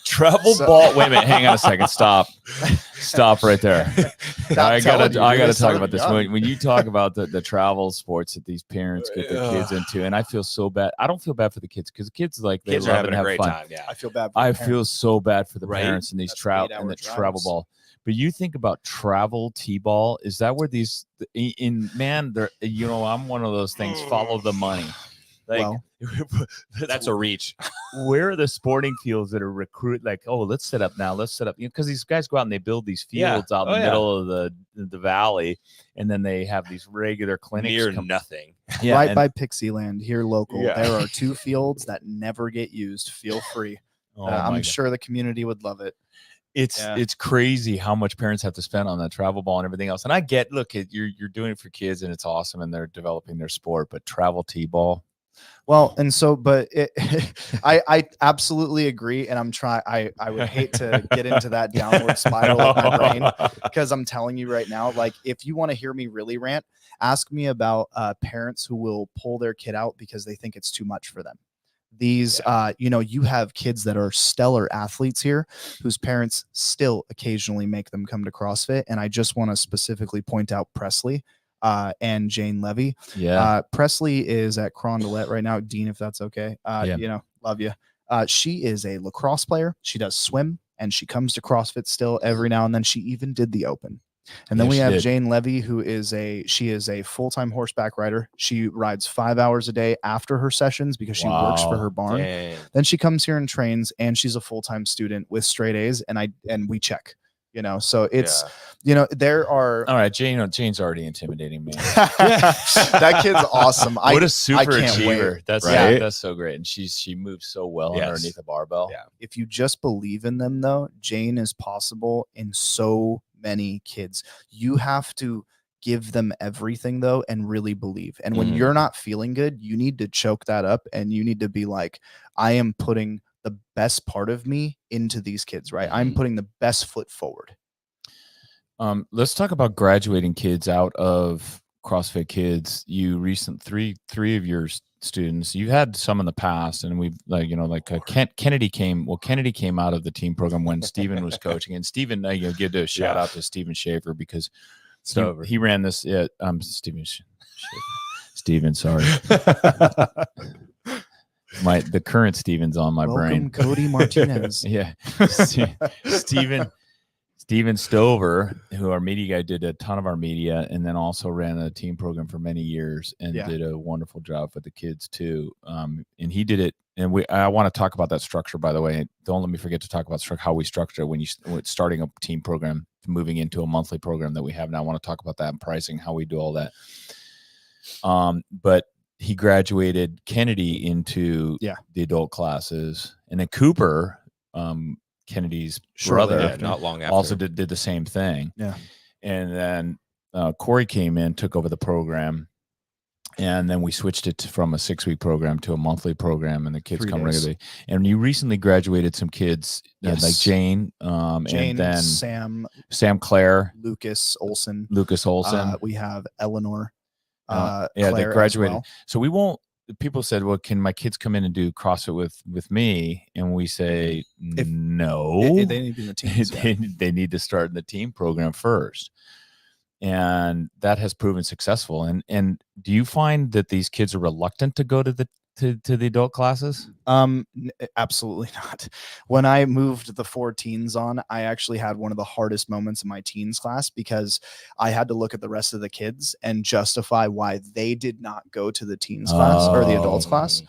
Travel ball. Wait a minute. Hang on a second. Stop right there. I gotta talk about this. When you talk about the travel sports that these parents get their kids into, and I feel so bad. I don't feel bad for the kids because the kids they kids love are having and a have great fun. time. Yeah, I feel bad. I feel so bad for the parents and these That's travel and the travel ball. But you think about travel t-ball. Is that where these they're I'm one of those things. Follow the money. that's a reach. Where are the sporting fields that are recruit? Like, oh, let's set up now. Let's set up because these guys go out and they build these fields out in the middle of the valley, and then they have these regular clinics near nothing. Right by Pixieland here local. Yeah. There are 2 fields that never get used. Feel free. I'm sure the community would love it. It's crazy how much parents have to spend on that travel ball and everything else. And I get, look, you're doing it for kids and it's awesome and they're developing their sport, but travel t-ball. Well, and so, but I absolutely agree. And I would hate to get into that downward spiral of my brain, because I'm telling you right now, like, if you want to hear me really rant, ask me about parents who will pull their kid out because they think it's too much for them. These, you have kids that are stellar athletes here whose parents still occasionally make them come to CrossFit. And I just want to specifically point out Presley and Jane Levy. Presley is at Crondelet right now. Dean, if that's okay. Love you. She is a lacrosse player. She does swim and she comes to CrossFit still every now and then. She even did the Open. And then we have Jane Levy, who is a full-time horseback rider. She rides 5 hours a day after her sessions because she works for her barn. Dang. Then she comes here and trains, and she's a full-time student with straight A's. And we check, so it's, there are. All right. Jane's already intimidating me. That kid's awesome. What a super can't achiever. wait. That's Right? That's so great. And she moves so well underneath a barbell. Yeah. If you just believe in them, though, Jane is possible in so many kids. You have to give them everything, though, and really believe. And when you're not feeling good, you need to choke that up and you need to be like, I am putting the best part of me into these kids, right? I'm putting the best foot forward. Let's talk about graduating kids out of CrossFit Kids. You three of your students. You had some in the past, and we've Kennedy came. Well, Kennedy came out of the team program when Steven was coaching, and Steven, give a shout out to Steven Schaefer because he ran this. Steven Schaefer. Steven, sorry. The current Steven's on my brain. Cody Martinez. Yeah, Steven Stover, who our media guy, did a ton of our media, and then also ran a team program for many years and did a wonderful job with the kids too. And he did it. And I want to talk about that structure, by the way. Don't let me forget to talk about how we structure it when starting a team program, moving into a monthly program that we have now. I want to talk about that and pricing, how we do all that. But he graduated Kennedy into the adult classes, and then Cooper, Kennedy's brother, not long after, also did the same thing. Yeah. And then Corey came in, took over the program, and then we switched it from a 6-week program to a monthly program, and the kids come regularly. And you recently graduated some kids, like Jane, and then Sam Claire, Lucas Olsen. We have Eleanor. They graduated. Well. So we won't. People said, well, can my kids come in and do CrossFit with me? And we say, no. They need to be in the team. They need to start in the team program first. And that has proven successful. And do you find that these kids are reluctant to go to the adult classes? Absolutely not. When I moved the 4 teens on, I actually had one of the hardest moments in my teens class because I had to look at the rest of the kids and justify why they did not go to the teens class or the adults class.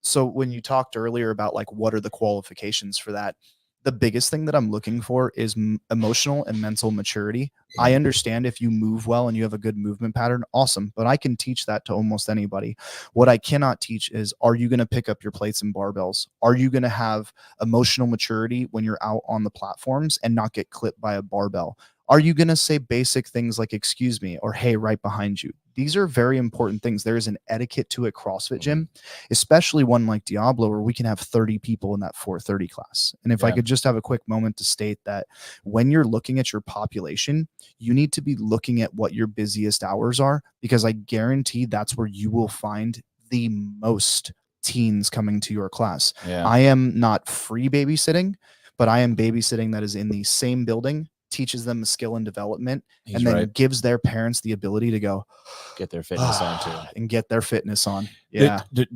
So when you talked earlier about like, what are the qualifications for that? The biggest thing that I'm looking for is emotional and mental maturity. I understand if you move well and you have a good movement pattern, awesome, but I can teach that to almost anybody. What I cannot teach is, are you going to pick up your plates and barbells? Are you going to have emotional maturity when you're out on the platforms and not get clipped by a barbell? Are you going to say basic things like, excuse me, or hey, right behind you? These are very important things. There is an etiquette to a CrossFit gym, especially one like Diablo, where we can have 30 people in that 430 class. And if I could just have a quick moment to state that when you're looking at your population, you need to be looking at what your busiest hours are, because I guarantee that's where you will find the most teens coming to your class. I am not free babysitting, but I am babysitting that is in the same building, teaches them skill and development, and then gives their parents the ability to go get their fitness on too, and get their fitness on.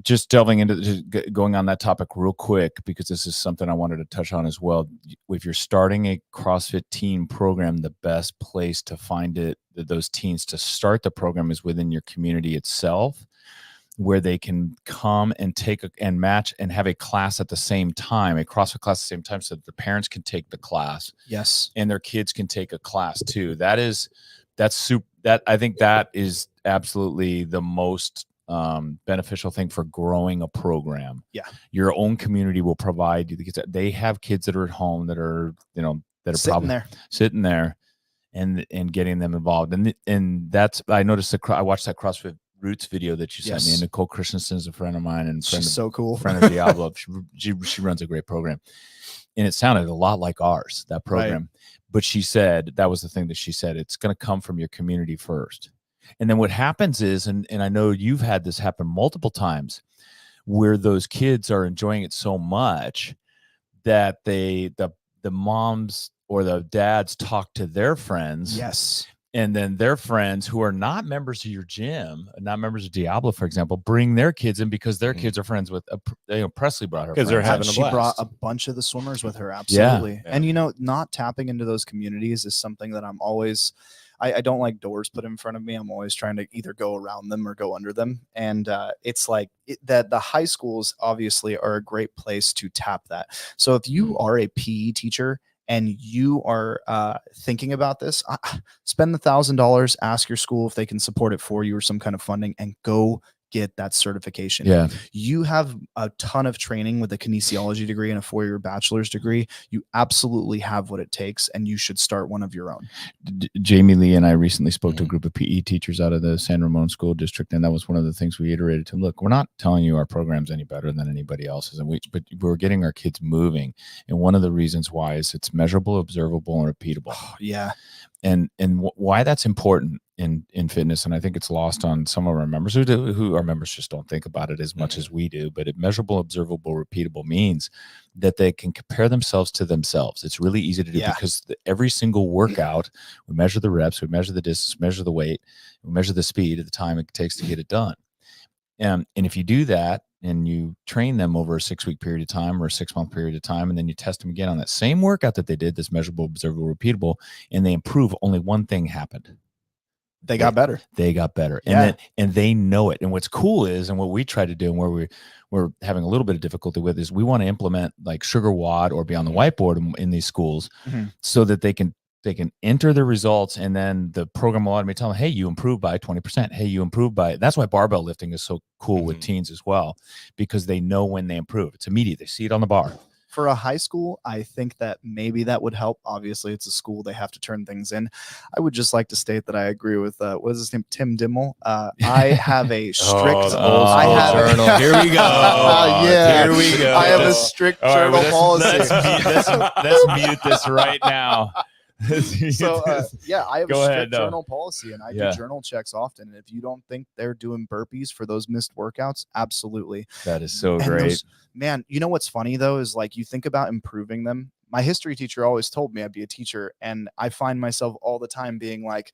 Just delving into going on that topic real quick, because this is something I wanted to touch on as well. If you're starting a CrossFit teen program, the best place to find those teens to start the program is within your community itself, where they can come and and match and have a class at the same time, a CrossFit class at the same time, so that the parents can take the class. Yes. And their kids can take a class too. I think that is absolutely the most beneficial thing for growing a program. Yeah. Your own community will provide you the kids. They have kids that are at home that are sitting there and getting them involved. And that's, I noticed I watched that CrossFit Roots video that you sent me, and Nicole Christensen is a friend of mine and she's so cool. Friend of Diablo. She runs a great program, and it sounded a lot like ours, that program. But she said, that was the thing that she said, it's going to come from your community first. And then what happens is, and I know you've had this happen multiple times, where those kids are enjoying it so much that the moms or the dads talk to their friends. Yes. And then their friends who are not members of your gym, not members of Diablo, for example, bring their kids in because their kids are friends with, Presley brought her because they're having a blast. She brought a bunch of the swimmers with her. Absolutely. Yeah. And, not tapping into those communities is something that I'm always, I don't like doors put in front of me. I'm always trying to either go around them or go under them. And it's like that the high schools obviously are a great place to tap that. So if you are a PE teacher and you are thinking about this, spend the $1,000, ask your school if they can support it for you or some kind of funding, and go get that certification. Yeah. You have a ton of training with a kinesiology degree and a 4-year bachelor's degree. You absolutely have what it takes, and you should start one of your own. Jamie Lee and I recently spoke to a group of PE teachers out of the San Ramon School District, and that was one of the things we iterated to. Look, we're not telling you our program's any better than anybody else's, but we're getting our kids moving. And one of the reasons why is it's measurable, observable, and repeatable. Yeah. And why that's important in fitness, and I think it's lost on some of our members who our members just don't think about it as much as we do. But measurable, observable, repeatable means that they can compare themselves to themselves. It's really easy to do because every single workout, we measure the reps, we measure the distance, measure the weight, we measure the speed at the time it takes to get it done. And if you do that and you train them over a 6-week period of time or a 6-month period of time, and then you test them again on that same workout that they did, this measurable, observable, repeatable, and they improve, only one thing happened. They got better. They got better. Yeah. And they know it. And what's cool is, and what we try to do and where we're having a little bit of difficulty with is we want to implement like Sugar WOD or be on the whiteboard in these schools so that they can enter the results, and then the program will automatically tell them, hey, you improved by 20%. Hey, you improved by, that's why barbell lifting is so cool with teens as well, because they know when they improve. It's immediate. They see it on the bar. For a high school, I think that maybe that would help. Obviously, it's a school. They have to turn things in. I would just like to state that I agree with, what is his name? Tim Dimmel. I have a strict journal. Here we go. Here we go. I have a strict journal policy. Let's mute this right now. So I have Go a ahead, strict journal policy, and I do journal checks often. And if you don't think they're doing burpees for those missed workouts, absolutely. That is so And great. Man, you know what's funny though is like you think about improving them. My history teacher always told me I'd be a teacher, and I find myself all the time being like,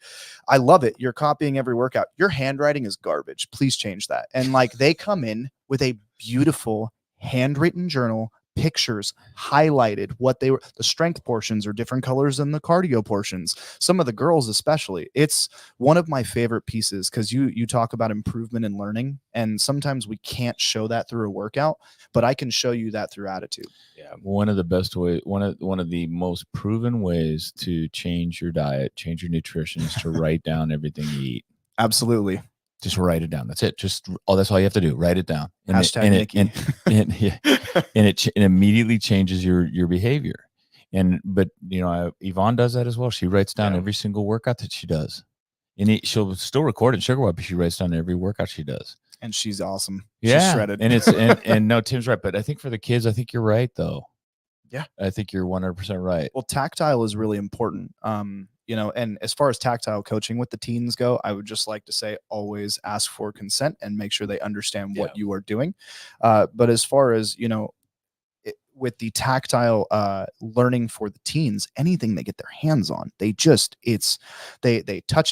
I love it. You're copying every workout. Your handwriting is garbage. Please change that. And like they come in with a beautiful handwritten journal, pictures highlighted what they were. The strength portions are different colors than the cardio portions. Some of the girls especially. It's one of my favorite pieces because you talk about improvement in learning, and sometimes we can't show that through a workout, but I can show you that through attitude. Yeah, one of the best ways, one of the most proven ways to change your diet, change your nutrition, is to write down everything you eat. Absolutely. Just write it down. That's it. That's all you have to do. Write it down. And Hashtag Nikki. It immediately changes your behavior. But you know, Yvonne does that as well. She writes down every single workout that she does, and she'll still record in Sugar WOD, but she writes down every workout she does. And she's awesome. Yeah, she's shredded. And it's no, Tim's right. But I think for the kids, I think you're right though. Yeah, I think you're 100% right. Well, tactile is really important. You know, and as far as tactile coaching with the teens go, I would just like to say always ask for consent and make sure they understand what you are doing. But as far as, you know, with the tactile learning for the teens, anything they get their hands on, they touch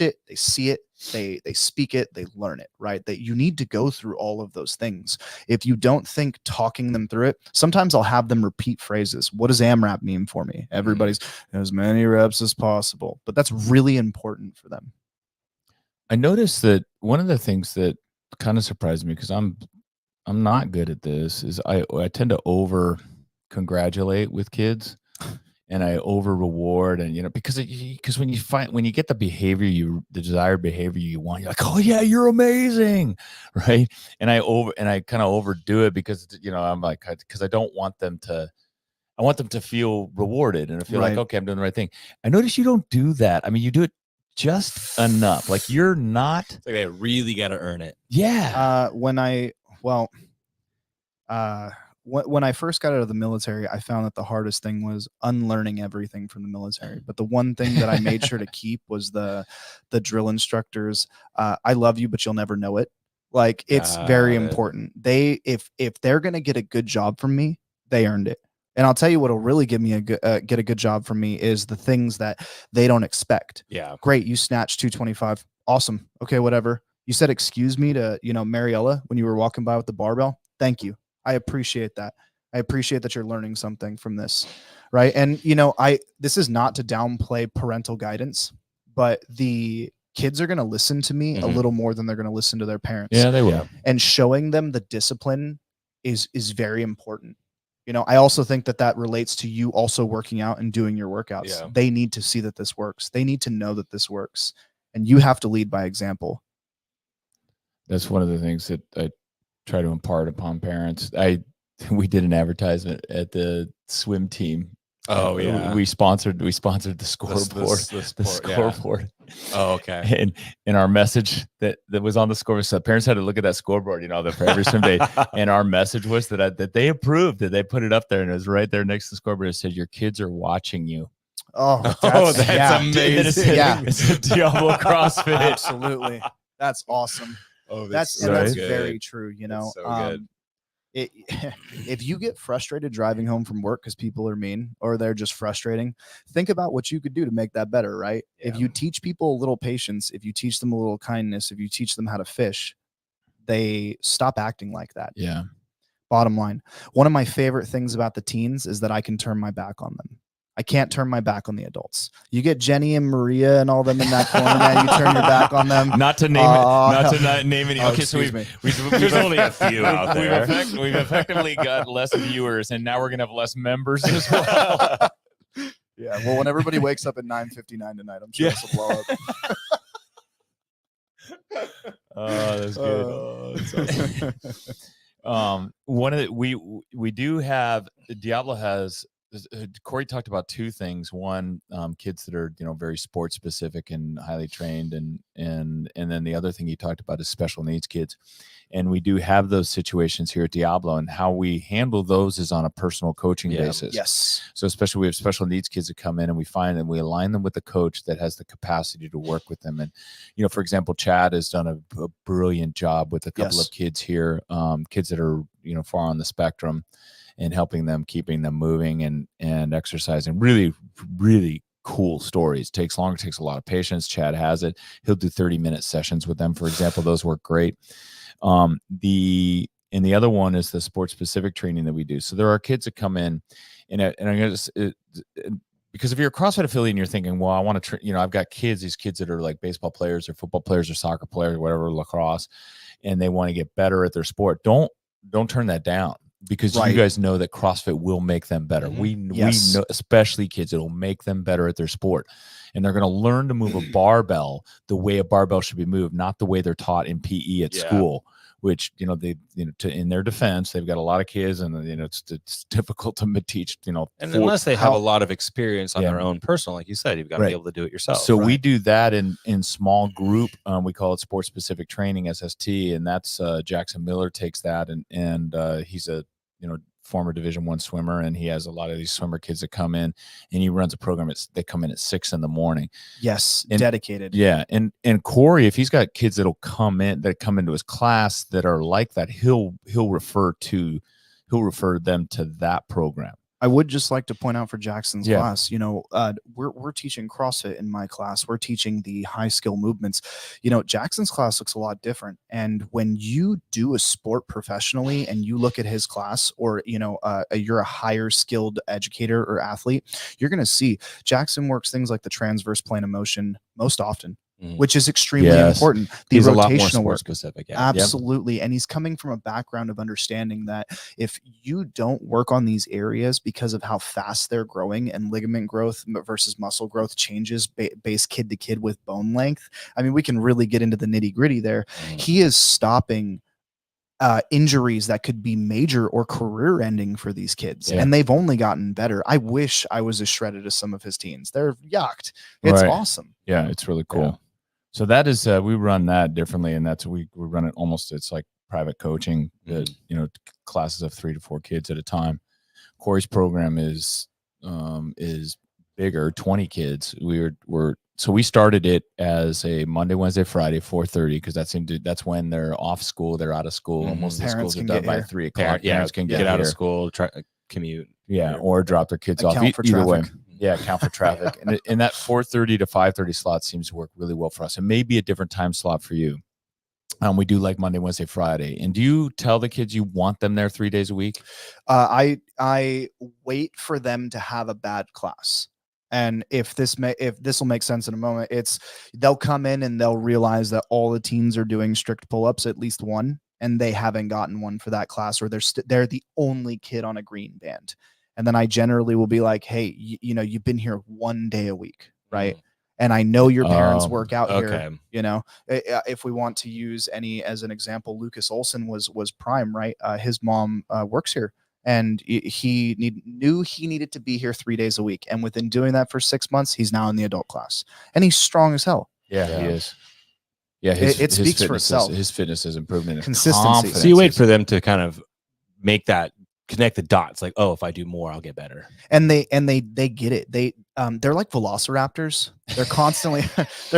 it, they see it, they speak it, they learn it, right? That you need to go through all of those things. If you don't think talking them through it, sometimes I'll have them repeat phrases. What does AMRAP mean for me? Everybody's as many reps as possible, but that's really important for them. I noticed that one of the things that kind of surprised me, because I'm not good at this, is I tend to over congratulate with kids, and I over reward, and you know, because when you get the desired behavior you want, you're like, oh yeah, you're amazing, right? And I kind of overdo it because, you know, I'm like, because I want them to feel rewarded and I feel like, okay, I'm doing the right thing. I notice you don't do that. I mean, you do it just enough. Like you're not. It's like they really got to earn it. Yeah. When I first got out of the military, I found that the hardest thing was unlearning everything from the military. But the one thing that I made sure to keep was the drill instructors. I love you, but you'll never know it. Like it's very important. If they're going to get a good job from me, they earned it. And I'll tell you what'll really give me get a good job from me is the things that they don't expect. Yeah. Great. You snatched 225. Awesome. Okay. Whatever. You said, excuse me to, you know, Mariella, when you were walking by with the barbell. Thank you. I appreciate that. I appreciate that you're learning something from this. Right. And, you know, this is not to downplay parental guidance, but the kids are going to listen to me a little more than they're going to listen to their parents. Yeah, they will. And showing them the discipline is very important. You know, I also think that relates to you also working out and doing your workouts. Yeah. They need to see that this works. They need to know that this works. And you have to lead by example. That's one of the things that I try to impart upon parents. We did an advertisement at the swim team. Oh yeah. We sponsored the scoreboard. The The sport, scoreboard. Oh, okay. And our message that was on the scoreboard. So parents had to look at that scoreboard, for every swim day. And our message was that they approved, that they put it up there, and it was right there next to the scoreboard. It said, "Your kids are watching you." Oh, That's yeah. amazing. Yeah. It's a Diablo CrossFit. Absolutely. That's awesome. Oh, That's so very true. That's so good. If you get frustrated driving home from work because people are mean or they're just frustrating, think about what you could do to make that better, right? Yeah. If you teach people a little patience, if you teach them a little kindness, if you teach them how to fish, they stop acting like that. Yeah. Bottom line, one of my favorite things about the teens is that I can turn my back on them. I can't turn my back on the adults. You get Jenny and Maria and all them in that corner, man. You turn your back on them. Not to name any. Oh, Okay, so There's only a few out there. We've effectively got less viewers, and now we're gonna have less members as well. Yeah. Well, when everybody wakes up at 9:59 tonight, I'm sure this will blow up. Oh, that's good. That's awesome. One of the, we do have Diablo has. Corey talked about two things. One, kids that are very sports specific and highly trained, and then the other thing he talked about is special needs kids. And we do have those situations here at Diablo, and how we handle those is on a personal coaching basis. Yes. So especially we have special needs kids that come in, and we find and we align them with a coach that has the capacity to work with them. And for example, Chad has done a brilliant job with a couple of kids here, kids that are far on the spectrum, and helping them, keeping them moving and exercising. Really, really cool stories. Takes longer, takes a lot of patience. Chad has it. He'll do 30-minute sessions with them, for example. Those work great. The other one is the sports specific training that we do. So there are kids that come in, and I'm going to, because if you're a CrossFit affiliate and you're thinking, well, I want to, I've got kids, these kids that are like baseball players or football players or soccer players, whatever, lacrosse, and they want to get better at their sport. Don't turn that down. Because you guys know that CrossFit will make them better. We know, especially kids, it'll make them better at their sport. And they're going to learn to move a barbell the way a barbell should be moved, not the way they're taught in PE at school, which, in their defense, they've got a lot of kids, and, it's difficult to teach, and unless they have a lot of experience on their own personal, like you said, you've got to be able to do it yourself. So we do that in small group. We call it sports specific training, SST. And that's Jackson Miller takes that, and he's a, former Division I swimmer, and he has a lot of these swimmer kids that come in, and he runs a program. They come in at 6 a.m. Yes. And, dedicated. Yeah. And Corey, if he's got kids that'll come into his class that are like that, he'll refer them to that program. I would just like to point out for Jackson's class, we're teaching CrossFit in my class. We're teaching the high skill movements. Jackson's class looks a lot different. And when you do a sport professionally and you look at his class, or, you're a higher skilled educator or athlete, you're going to see Jackson works things like the transverse plane of motion most often. Which is extremely important. He's a lot more sport specific. Yeah. Absolutely. And he's coming from a background of understanding that if you don't work on these areas because of how fast they're growing, and ligament growth versus muscle growth changes base kid to kid with bone length. I mean, we can really get into the nitty gritty there. He is stopping injuries that could be major or career ending for these kids. And they've only gotten better. I wish I was as shredded as some of his teens. They're yucked. It's awesome. Yeah. It's really cool. Yeah. So that is, we run that differently, and that's, we run it almost, it's like private coaching, classes of 3 to 4 kids at a time. Corey's program is bigger, 20 kids. So we started it as a Monday, Wednesday, Friday, 4:30, because that's when they're off school, they're out of school. Most of the schools are done by 3 o'clock. Parents can get out of school, commute, or drop their kids off. Either way. Yeah, account for traffic. And that 4:30 to 5:30 slot seems to work really well for us. It may be a different time slot for you. We do like Monday, Wednesday, Friday. And do you tell the kids you want them there 3 days a week? I wait for them to have a bad class. And if this will make sense in a moment, they'll come in and they'll realize that all the teens are doing strict pull-ups, at least one, and they haven't gotten one for that class, or they're the only kid on a green band. And then I generally will be like, hey, you've been here 1 day a week, right? And I know your parents work out okay. here. You know, if we want to use any as an example, Lucas Olsen was prime, right? His mom works here, and he knew he needed to be here 3 days a week. And within doing that for 6 months, he's now in the adult class, and he's strong as hell. Yeah, Yeah. he is. Yeah, It speaks for fitness itself. His fitness has improved, and his Consistency. confidence So you wait is- for them to kind of make that connect the dots. Like, oh, if I do more, I'll get better. And they get it. They're like velociraptors. They're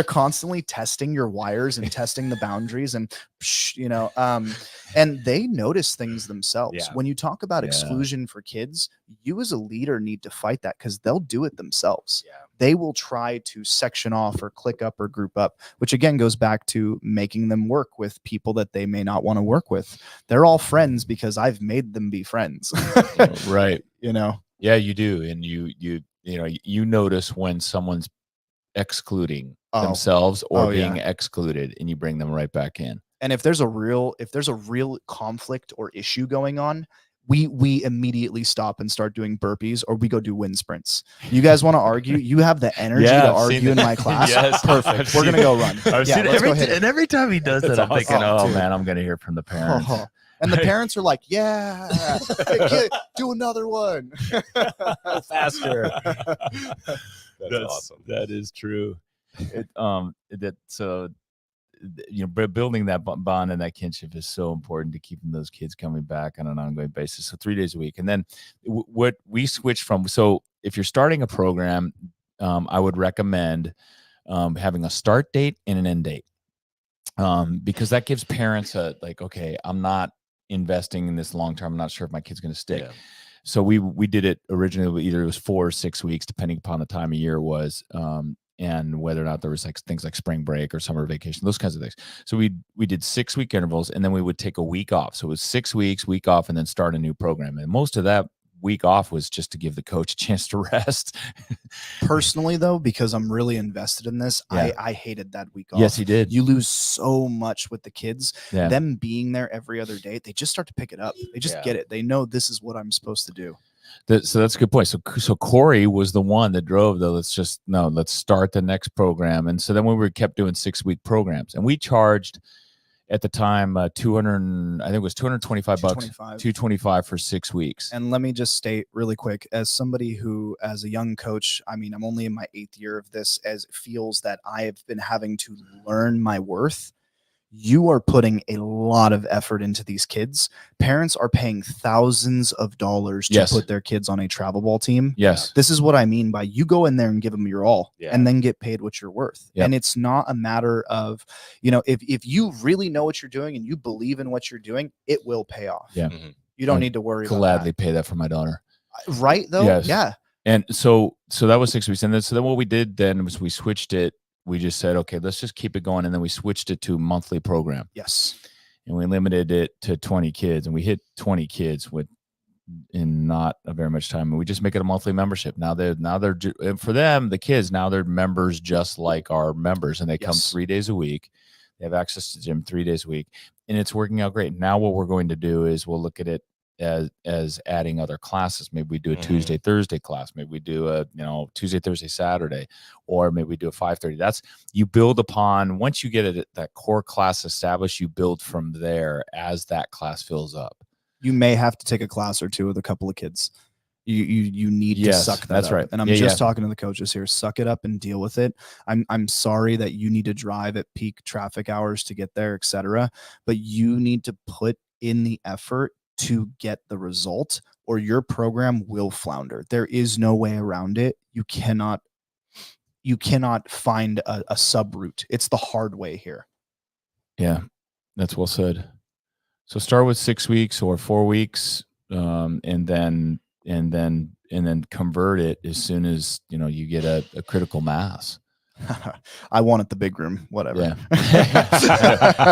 constantly testing your wires and testing the boundaries, and you know, and they notice things themselves. Yeah. When you talk about Yeah. exclusion for kids, you as a leader need to fight that, because they'll do it themselves. Yeah. They will try to section off or click up or group up, which again goes back to making them work with people that they may not want to work with. They're all friends because I've made them be friends. right. You know. Yeah, you do, and you notice when someone's excluding themselves or being excluded, and you bring them right back in. And if there's a real conflict or issue going on, we immediately stop and start doing burpees, or we go do wind sprints. You guys want to argue? You have the energy to argue in my class. Yes. Perfect. We're gonna go run. I've Yeah, seen let's go hit it. and every time he does that, I'm thinking, awesome. oh Dude. man, I'm gonna hear from the parents. Oh. And the parents are like, yeah, hey, kid, do another one. Faster. That's awesome. That is true. Building that bond and that kinship is so important to keeping those kids coming back on an ongoing basis. So 3 days a week. And then what we switched from, so if you're starting a program, I would recommend having a start date and an end date, because that gives parents okay, I'm not investing in this long term. I'm not sure if my kid's going to stick. Yeah. So we did it originally, either it was 4 or 6 weeks, depending upon the time of year it was, and whether or not there was like things like spring break or summer vacation, those kinds of things. So we did 6-week intervals, and then we would take a week off. So it was 6 weeks, week off, and then start a new program. And most of that week off was just to give the coach a chance to rest. Personally, though, because I'm really invested in this, Yeah. I hated that week off. Yes, he did. You lose so much with the kids. Yeah. Them being there every other day, they just start to pick it up. They just get it. They know this is what I'm supposed to do. So that's a good point. So Corey was the one that drove let's start the next program. And so then we kept doing 6-week programs, and we charged at the time, I think it was $225, $225 for 6 weeks. And let me just state really quick, as somebody who, as a young coach, I mean, I'm only in my 8th year of this, as it feels that I have been having to learn my worth. You are putting a lot of effort into these kids. Parents are paying thousands of dollars to Yes. put their kids on a travel ball team. Yes. This is what I mean by you go in there and give them your all, Yeah. and then get paid what you're worth. Yep. And it's not a matter of, if you really know what you're doing and you believe in what you're doing, it will pay off. Yeah. Mhm. You don't I'd need to worry Gladly about pay that for my daughter. that. Right, though? Yes. Yeah. And so that was 6 weeks. And then what we did then was we switched it. We just said, okay, let's just keep it going. And then we switched it to a monthly program, Yes. and we limited it to 20 kids, and we hit 20 kids in not a very much time. And we just make it a monthly membership. Now they're and for them, the kids, now they're members just like our members, and they come Yes. 3 days a week. They have access to gym 3 days a week, and it's working out great. Now what we're going to do is we'll look at it as adding other classes. Maybe we do a Mhm. Tuesday, Thursday class. Maybe we do a Tuesday, Thursday, Saturday, or maybe we do a 5:30. That's, you build upon, once you get that core class established, you build from there as that class fills up. You may have to take a class or two with a couple of kids. You need Yes, to suck that that's up. right. And I'm Yeah, just yeah. talking to the coaches here. Suck it up and deal with it. I'm sorry that you need to drive at peak traffic hours to get there, etc. But you need to put in the effort to get the result, or your program will flounder. There is no way around it. You cannot find a sub route. It's the hard way here. Yeah, that's well said. So start with 6 weeks or 4 weeks, and then convert it as soon as you get a critical mass. I want it the big room, whatever. Yeah.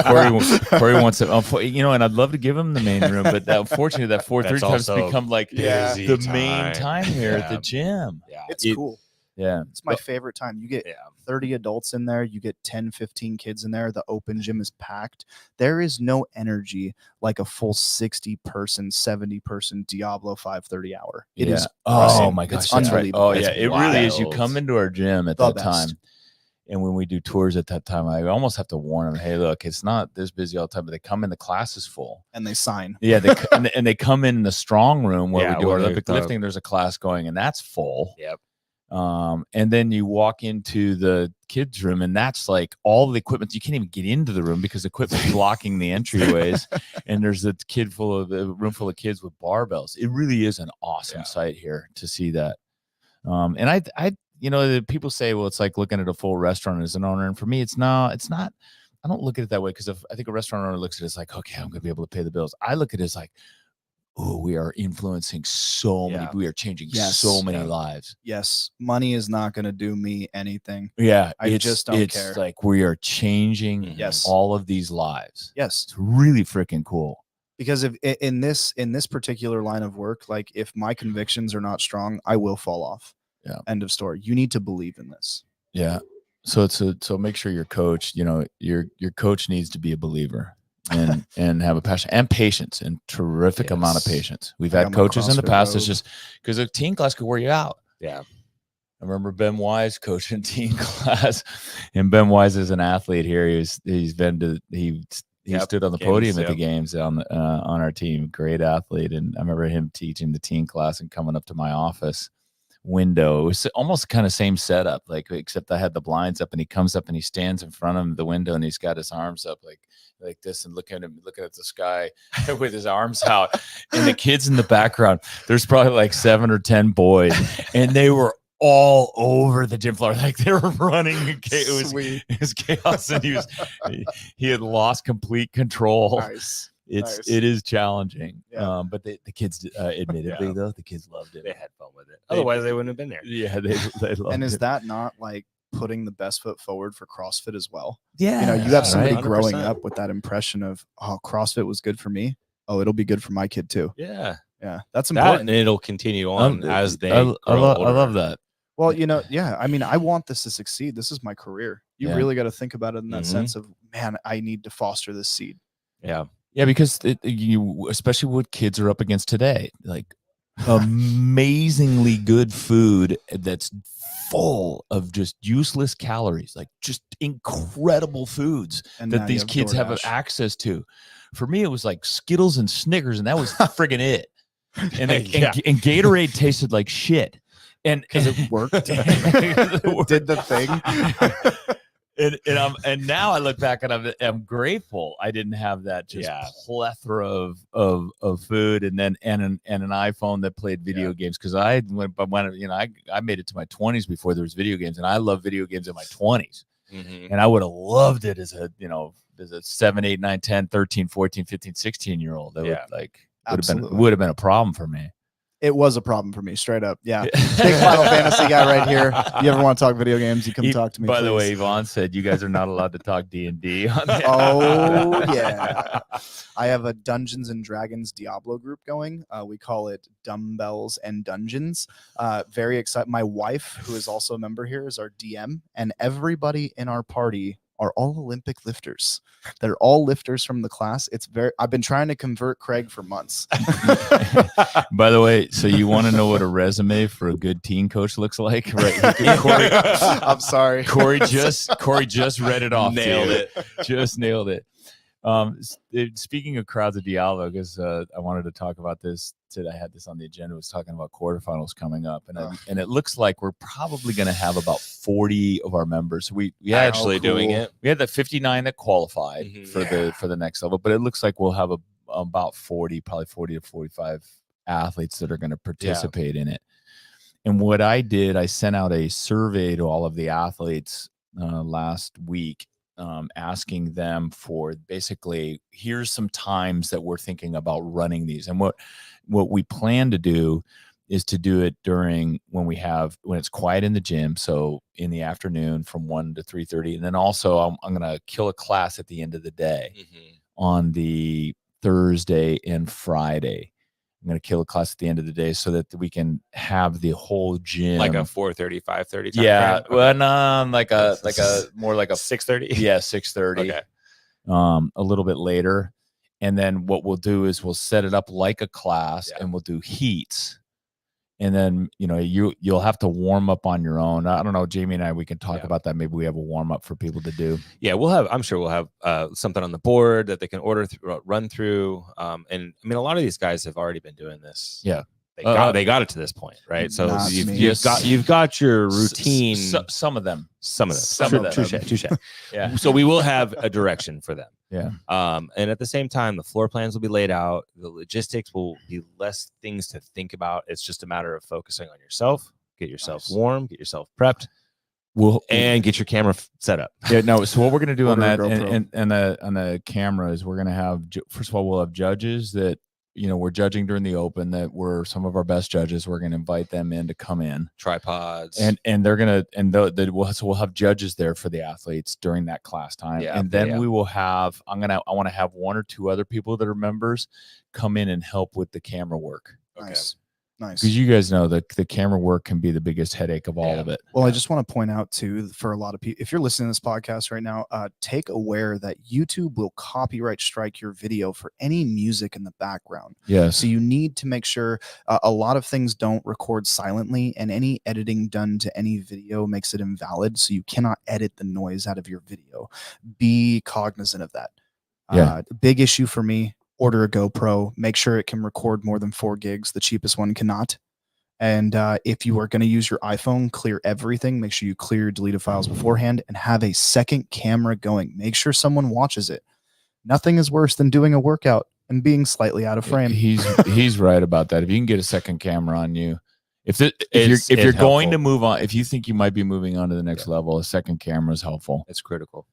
Corey wants it. And I'd love to give him the main room, but unfortunately, that 4:30 time's also become like busy the main time here at the Yeah. gym. Yeah. It's It- cool. Yeah. It's my favorite time. You get 30 adults in there, you get 10, 15 kids in there. The open gym is packed. There is no energy like a full 60-person, 70-person Diablo 5:30 hour. It is Oh awesome. my gosh, It's that's right. unbelievable. Oh yeah, It's it really is. You wild. come into our gym at The that time, best. And when we do tours at that time, I almost have to warn them, hey, look, it's not this busy all the time, but they come in, the class is full. And they sign. Yeah, and they come in the strong room where we do where Olympic lifting. There's a class going, and that's full. Yep. And then you walk into the kids' room, and that's like all the equipment. You can't even get into the room because equipment's blocking the entryways. And there's a room full of kids with barbells. It really is an awesome sight here to see that. And I people say, well, it's like looking at a full restaurant as an owner. And for me, it's not. I don't look at it that way, because I think a restaurant owner looks at it as like, okay, I'm going to be able to pay the bills. I look at it as like, oh, we are influencing so many. We are changing so many lives. Yes, money is not going to do me anything. Yeah, I just don't care. It's like we are changing all of these lives. Yes, it's really freaking cool. Because if in this particular line of work, like if my convictions are not strong, I will fall off. Yeah. End of story. You need to believe in this. Yeah. So so make sure your coach, your coach needs to be a believer and have a passion and patience, and terrific amount of patience. We've had coaches in the past. It's just because a teen class could wear you out. Yeah. I remember Ben Wise coaching teen class, and Ben Wise is an athlete here. He stood on the podium at the games on our team. Great athlete. And I remember him teaching the teen class and coming up to my office window. It was almost kind of same setup, like, except I had the blinds up, and he comes up and he stands in front of the window, and he's got his arms up like this, and looking at the sky with his arms out. And the kids in the background, there's probably like 7 or 10 boys, and they were all over the gym floor, like they were running. It was chaos, and he had lost complete control. Nice. It is challenging. But the kids, admittedly though, the kids loved it. They had fun with it. Otherwise, they wouldn't have been there. Yeah, they loved it. And is that not like putting the best foot forward for CrossFit as well? Yeah, you have somebody 100%. growing up with that impression of, oh, CrossFit was good for me. Oh, it'll be good for my kid too. Yeah, that's important. And it'll continue on as they. I love that. Well, I mean, I want this to succeed. This is my career. You really got to think about it in that sense of, man, I need to foster this seed. Yeah, because especially what kids are up against today, like amazingly good food that's full of just useless calories, like just incredible foods that these kids have access to. For me, it was like Skittles and Snickers, and that was friggin' it. And Gatorade tasted like shit. And because it worked. Did the thing. And now I look back and I'm grateful I didn't have that just plethora of food, and then an iPhone that played video games, because I made it to my 20s before there was video games, and I love video games in my 20s. And I would have loved it as a 7, 8, 9, 10, 13, 14, 15, 16-year-old. That would have been a problem for me. It was a problem for me, straight up. Yeah. Big Final Fantasy guy right here. You ever want to talk video games, you come talk to me. By the way, Yvonne said you guys are not allowed to talk D&D. Oh, yeah. I have a Dungeons and Dragons Diablo group going. We call it Dumbbells and Dungeons. Very excited. My wife, who is also a member here, is our DM, and everybody in our party are all Olympic lifters. They're all lifters from the class. I've been trying to convert Craig for months. By the way, so you want to know what a resume for a good teen coach looks like? Right. Corey, I'm sorry. Corey just read it off. Nailed it. Just nailed it. Speaking of crowds of Diablo, because I wanted to talk about this today. I had this on the agenda. I was talking about quarterfinals coming up, and it looks like we're probably going to have about 40 of our members. We actually doing it. We had the 59 that qualified for the next level, but it looks like we'll have about 40, probably 40 to 45 athletes that are going to participate in it. And what I did, I sent out a survey to all of the athletes last week. Asking them for basically, here's some times that we're thinking about running these. And what we plan to do is to do it during when it's quiet in the gym. So in the afternoon from 1 to 3:30. And then also I'm going to kill a class at the end of the day on the Thursday and Friday. I'm going to kill a class at the end of the day so that we can have the whole gym like a 4:30, 5:30. Yeah, well, no, like a more like a 6:30. Yeah, 6:30. Okay, a little bit later, and then what we'll do is we'll set it up like a class, and we'll do heats, And then, you'll have to warm up on your own. I don't know, Jamie and I, we can talk about that. Maybe we have a warm up for people to do. Yeah, I'm sure we'll have something on the board that they can run through. And I mean, a lot of these guys have already been doing this. Yeah. They got it to this point, right? So Not me. you've got your routine. Some of them. Touche. Yeah. So we will have a direction for them. Yeah. And at the same time, the floor plans will be laid out. The logistics will be less things to think about. It's just a matter of focusing on yourself. Get yourself warm. Get yourself prepped. And get your camera set up. Yeah. No. So what we're gonna do on that GoPro. and on the cameras, we're gonna have, first of all, we'll have judges that we're judging during the open, that were some of our best judges. We're going to invite them in to come in, Tripods, and they're going to, we'll have judges there for the athletes during that class time. And then we will have, I want to have one or two other people that are members come in and help with the camera work. Nice. Because you guys know that the camera work can be the biggest headache of all of it. Well, I just want to point out too, for a lot of people, if you're listening to this podcast right now, take aware that YouTube will copyright strike your video for any music in the background. Yes. So you need to make sure a lot of things don't record silently, and any editing done to any video makes it invalid. So you cannot edit the noise out of your video. Be cognizant of that. Yeah. Big issue for me. Order a GoPro, make sure it can record more than 4 gigs. The cheapest one cannot. And if you are going to use your iPhone, clear everything. Make sure you clear your deleted files beforehand and have a second camera going. Make sure someone watches it. Nothing is worse than doing a workout and being slightly out of frame. He's right about that. If you can get a second camera on you, if you're going to move on, if you think you might be moving on to the next level, a second camera is helpful. It's critical.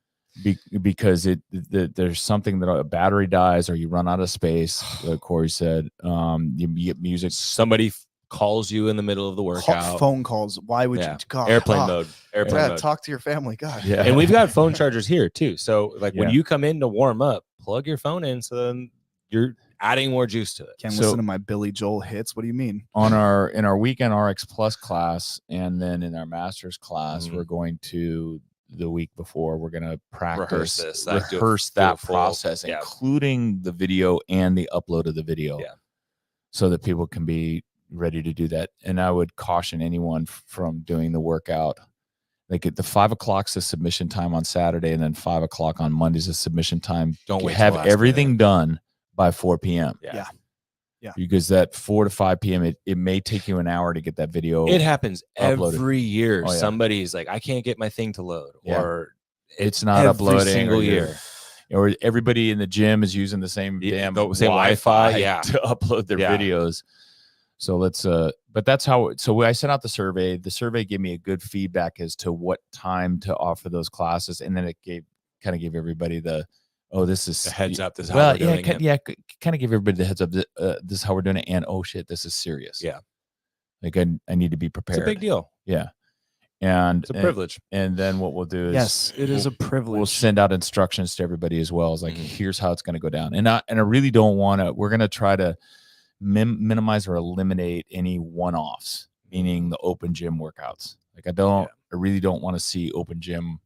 Because there's something that a battery dies or you run out of space, like Corey said. You get music. Somebody calls you in the middle of the workout. Phone calls. Why would you? God, Airplane mode. Mode. Talk to your family. God. Yeah. And we've got phone chargers here too. So like when you come in to warm up, plug your phone in. So then you're adding more juice to it. Can't listen to my Billy Joel hits. What do you mean? In our weekend RX Plus class, and then in our master's class, we're going to, the week before, we're going to practice rehearse that process, including the video and the upload of the video, so that people can be ready to do that. And I would caution anyone from doing the workout, like at the 5 o'clock's the submission time on Saturday, and then 5 o'clock on Monday's the submission time. Don't wait. Have everything done by 4 p.m. Yeah. Because that 4 to 5 p.m. it may take you an hour to get that video. It happens uploaded. every year. Somebody's like, I can't get my thing to load, or it's not uploading single year. Or everybody in the gym is using the same damn Wi-Fi to upload their videos. So but that's how. So I sent out the survey. The survey gave me a good feedback as to what time to offer those classes, and then it kind of gave everybody this is the heads up. This is how we're doing it. Kind of give everybody the heads up. This is how we're doing it, and oh shit, this is serious. Yeah, like I need to be prepared. It's a big deal. Yeah, and it's a privilege. And then what we'll do is it is a privilege. We'll send out instructions to everybody as well. As like, here's how it's going to go down. And I really don't want to. We're going to try to minimize or eliminate any one-offs, meaning the open gym workouts. Like I really don't want to see open gym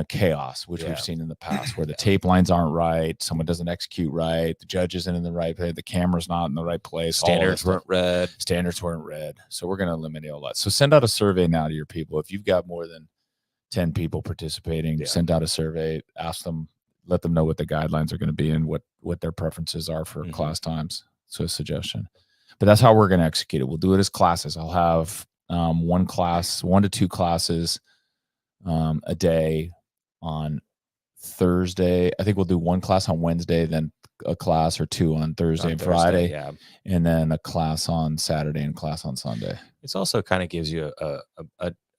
chaos, which we've seen in the past, where the tape lines aren't right, someone doesn't execute right, the judge isn't in the right place, the camera's not in the right place, standards weren't read. So we're going to eliminate all that. So send out a survey now to your people. If you've got more than 10 people participating, send out a survey, ask them, let them know what the guidelines are going to be and what their preferences are for class times. So a suggestion. But that's how we're going to execute it. We'll do it as classes. I'll have 1 to 2 classes a day on Thursday. I think we'll do 1 class on Wednesday, then a class or 2 on Thursday and Friday, and then a class on Saturday and class on Sunday. It's also kind of gives you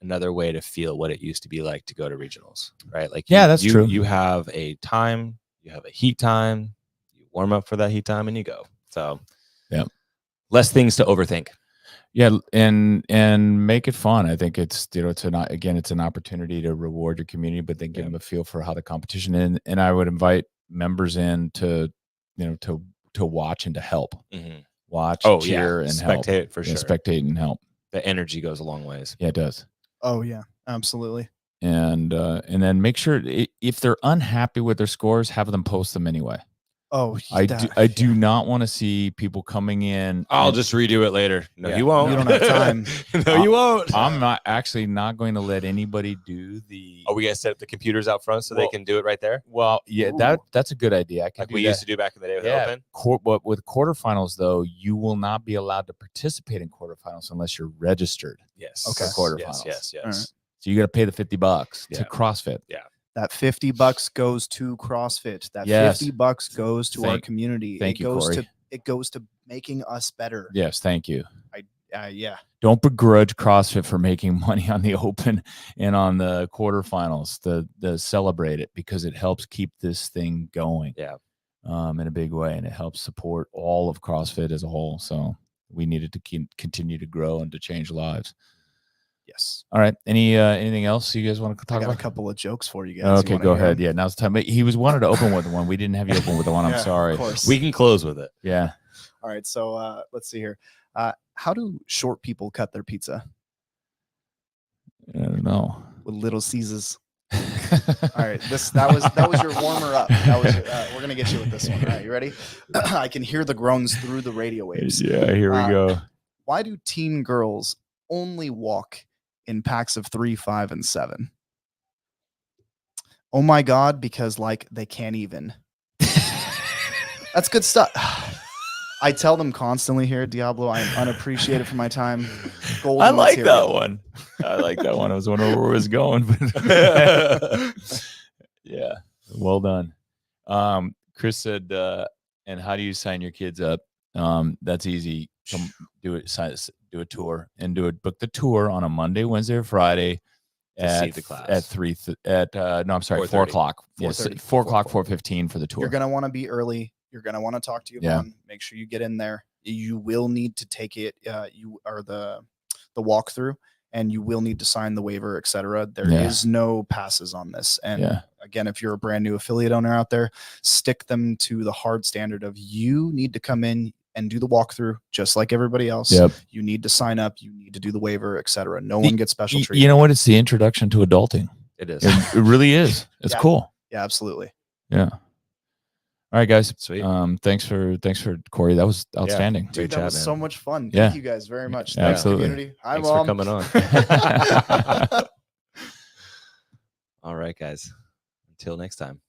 another way to feel what it used to be like to go to regionals, right? Like, that's true. You have a time, you have a heat time, you warm up for that heat time, and you go. So, less things to overthink. Yeah, and make it fun. I think it's it's an opportunity to reward your community, but then give them a feel for how the competition is. And I would invite members in to watch and to help. Watch, cheer, and help. Spectate for sure. Spectate and help. The energy goes a long ways. Yeah, it does. Oh yeah, absolutely. And then make sure if they're unhappy with their scores, have them post them anyway. Oh, I do not want to see people coming in. I'll and- just redo it later. No, Yeah. you won't. You don't have time. No, you won't. I'm not going to let anybody do the. Are we gonna set up the computers out front so they Well, can do it right there, Well, yeah, Ooh. that's a good idea. I can like do we that. used to do back in the day with Yeah, Open? but with quarterfinals though, you will not be allowed to participate in quarterfinals unless you're registered. Yes. Okay. For quarterfinals. Yes. All right. So you got to pay the $50 Yeah. to CrossFit. Yeah. That $50 goes to CrossFit. That Yes. $50 goes to our Thank- community. thank it you, goes Corey. to it goes to making us better. Yes, thank you. Yeah. Don't begrudge CrossFit for making money on the Open and on the quarterfinals. The celebrate it because it helps keep this thing going. Yeah. In a big way, and it helps support all of CrossFit as a whole. So we needed to continue to grow and to change lives. Yes. All right. Anything else you guys want to I talk got a about? couple of jokes for you guys. You Okay, wanna go hear ahead. 'em? Yeah, now's the time. He wanted to open with the one. We didn't have you open with the one. I'm Yeah, sorry. Of course. We can close with it. Yeah. All right. So let's see here. How do short people cut their pizza? I don't know. With Little Caesars. All right. That was your warmer up. That was we're gonna get you with this one. All right, you ready? I can hear the groans through the radio waves. Yeah, here we go. Why do teen girls only walk in packs of 3, 5, and 7? Oh my God, because like they can't even. That's good stuff. I tell them constantly here at Diablo, I am unappreciated for my time. Golden I like material. that one. I like that one. I was wondering where it was going, but yeah, well done. Chris said, and how do you sign your kids up? That's easy. Come do it. Do a tour and book the tour on a Monday, Wednesday, or Friday To see at the class. at 3 no, I'm sorry, 4 4:30. o'clock. Yes, 4:30. 4 o'clock, 4:15 for the tour. You're going to want to be early. You're going to want to talk to Yvonne. Make sure you get in there. You will need to take it. You are the walkthrough, and you will need to sign the waiver, etc. There is no passes on this. And again, if you're a brand new affiliate owner out there, stick them to the hard standard of you need to come in and do the walkthrough just like everybody else. Yep. You need to sign up. You need to do the waiver, etc. No one gets special treatment. You know what? It's the introduction to adulting. It is. It really is. It's Yeah. cool. Yeah, absolutely. Yeah. All right, guys. Sweet. Thanks for Corey. That was outstanding. Dude, Great that job, was man. so much fun. Yeah. Thank you guys very much. Yeah, Thanks, absolutely. community. Hi, Thanks Mom. for coming on. All right, guys. Until next time.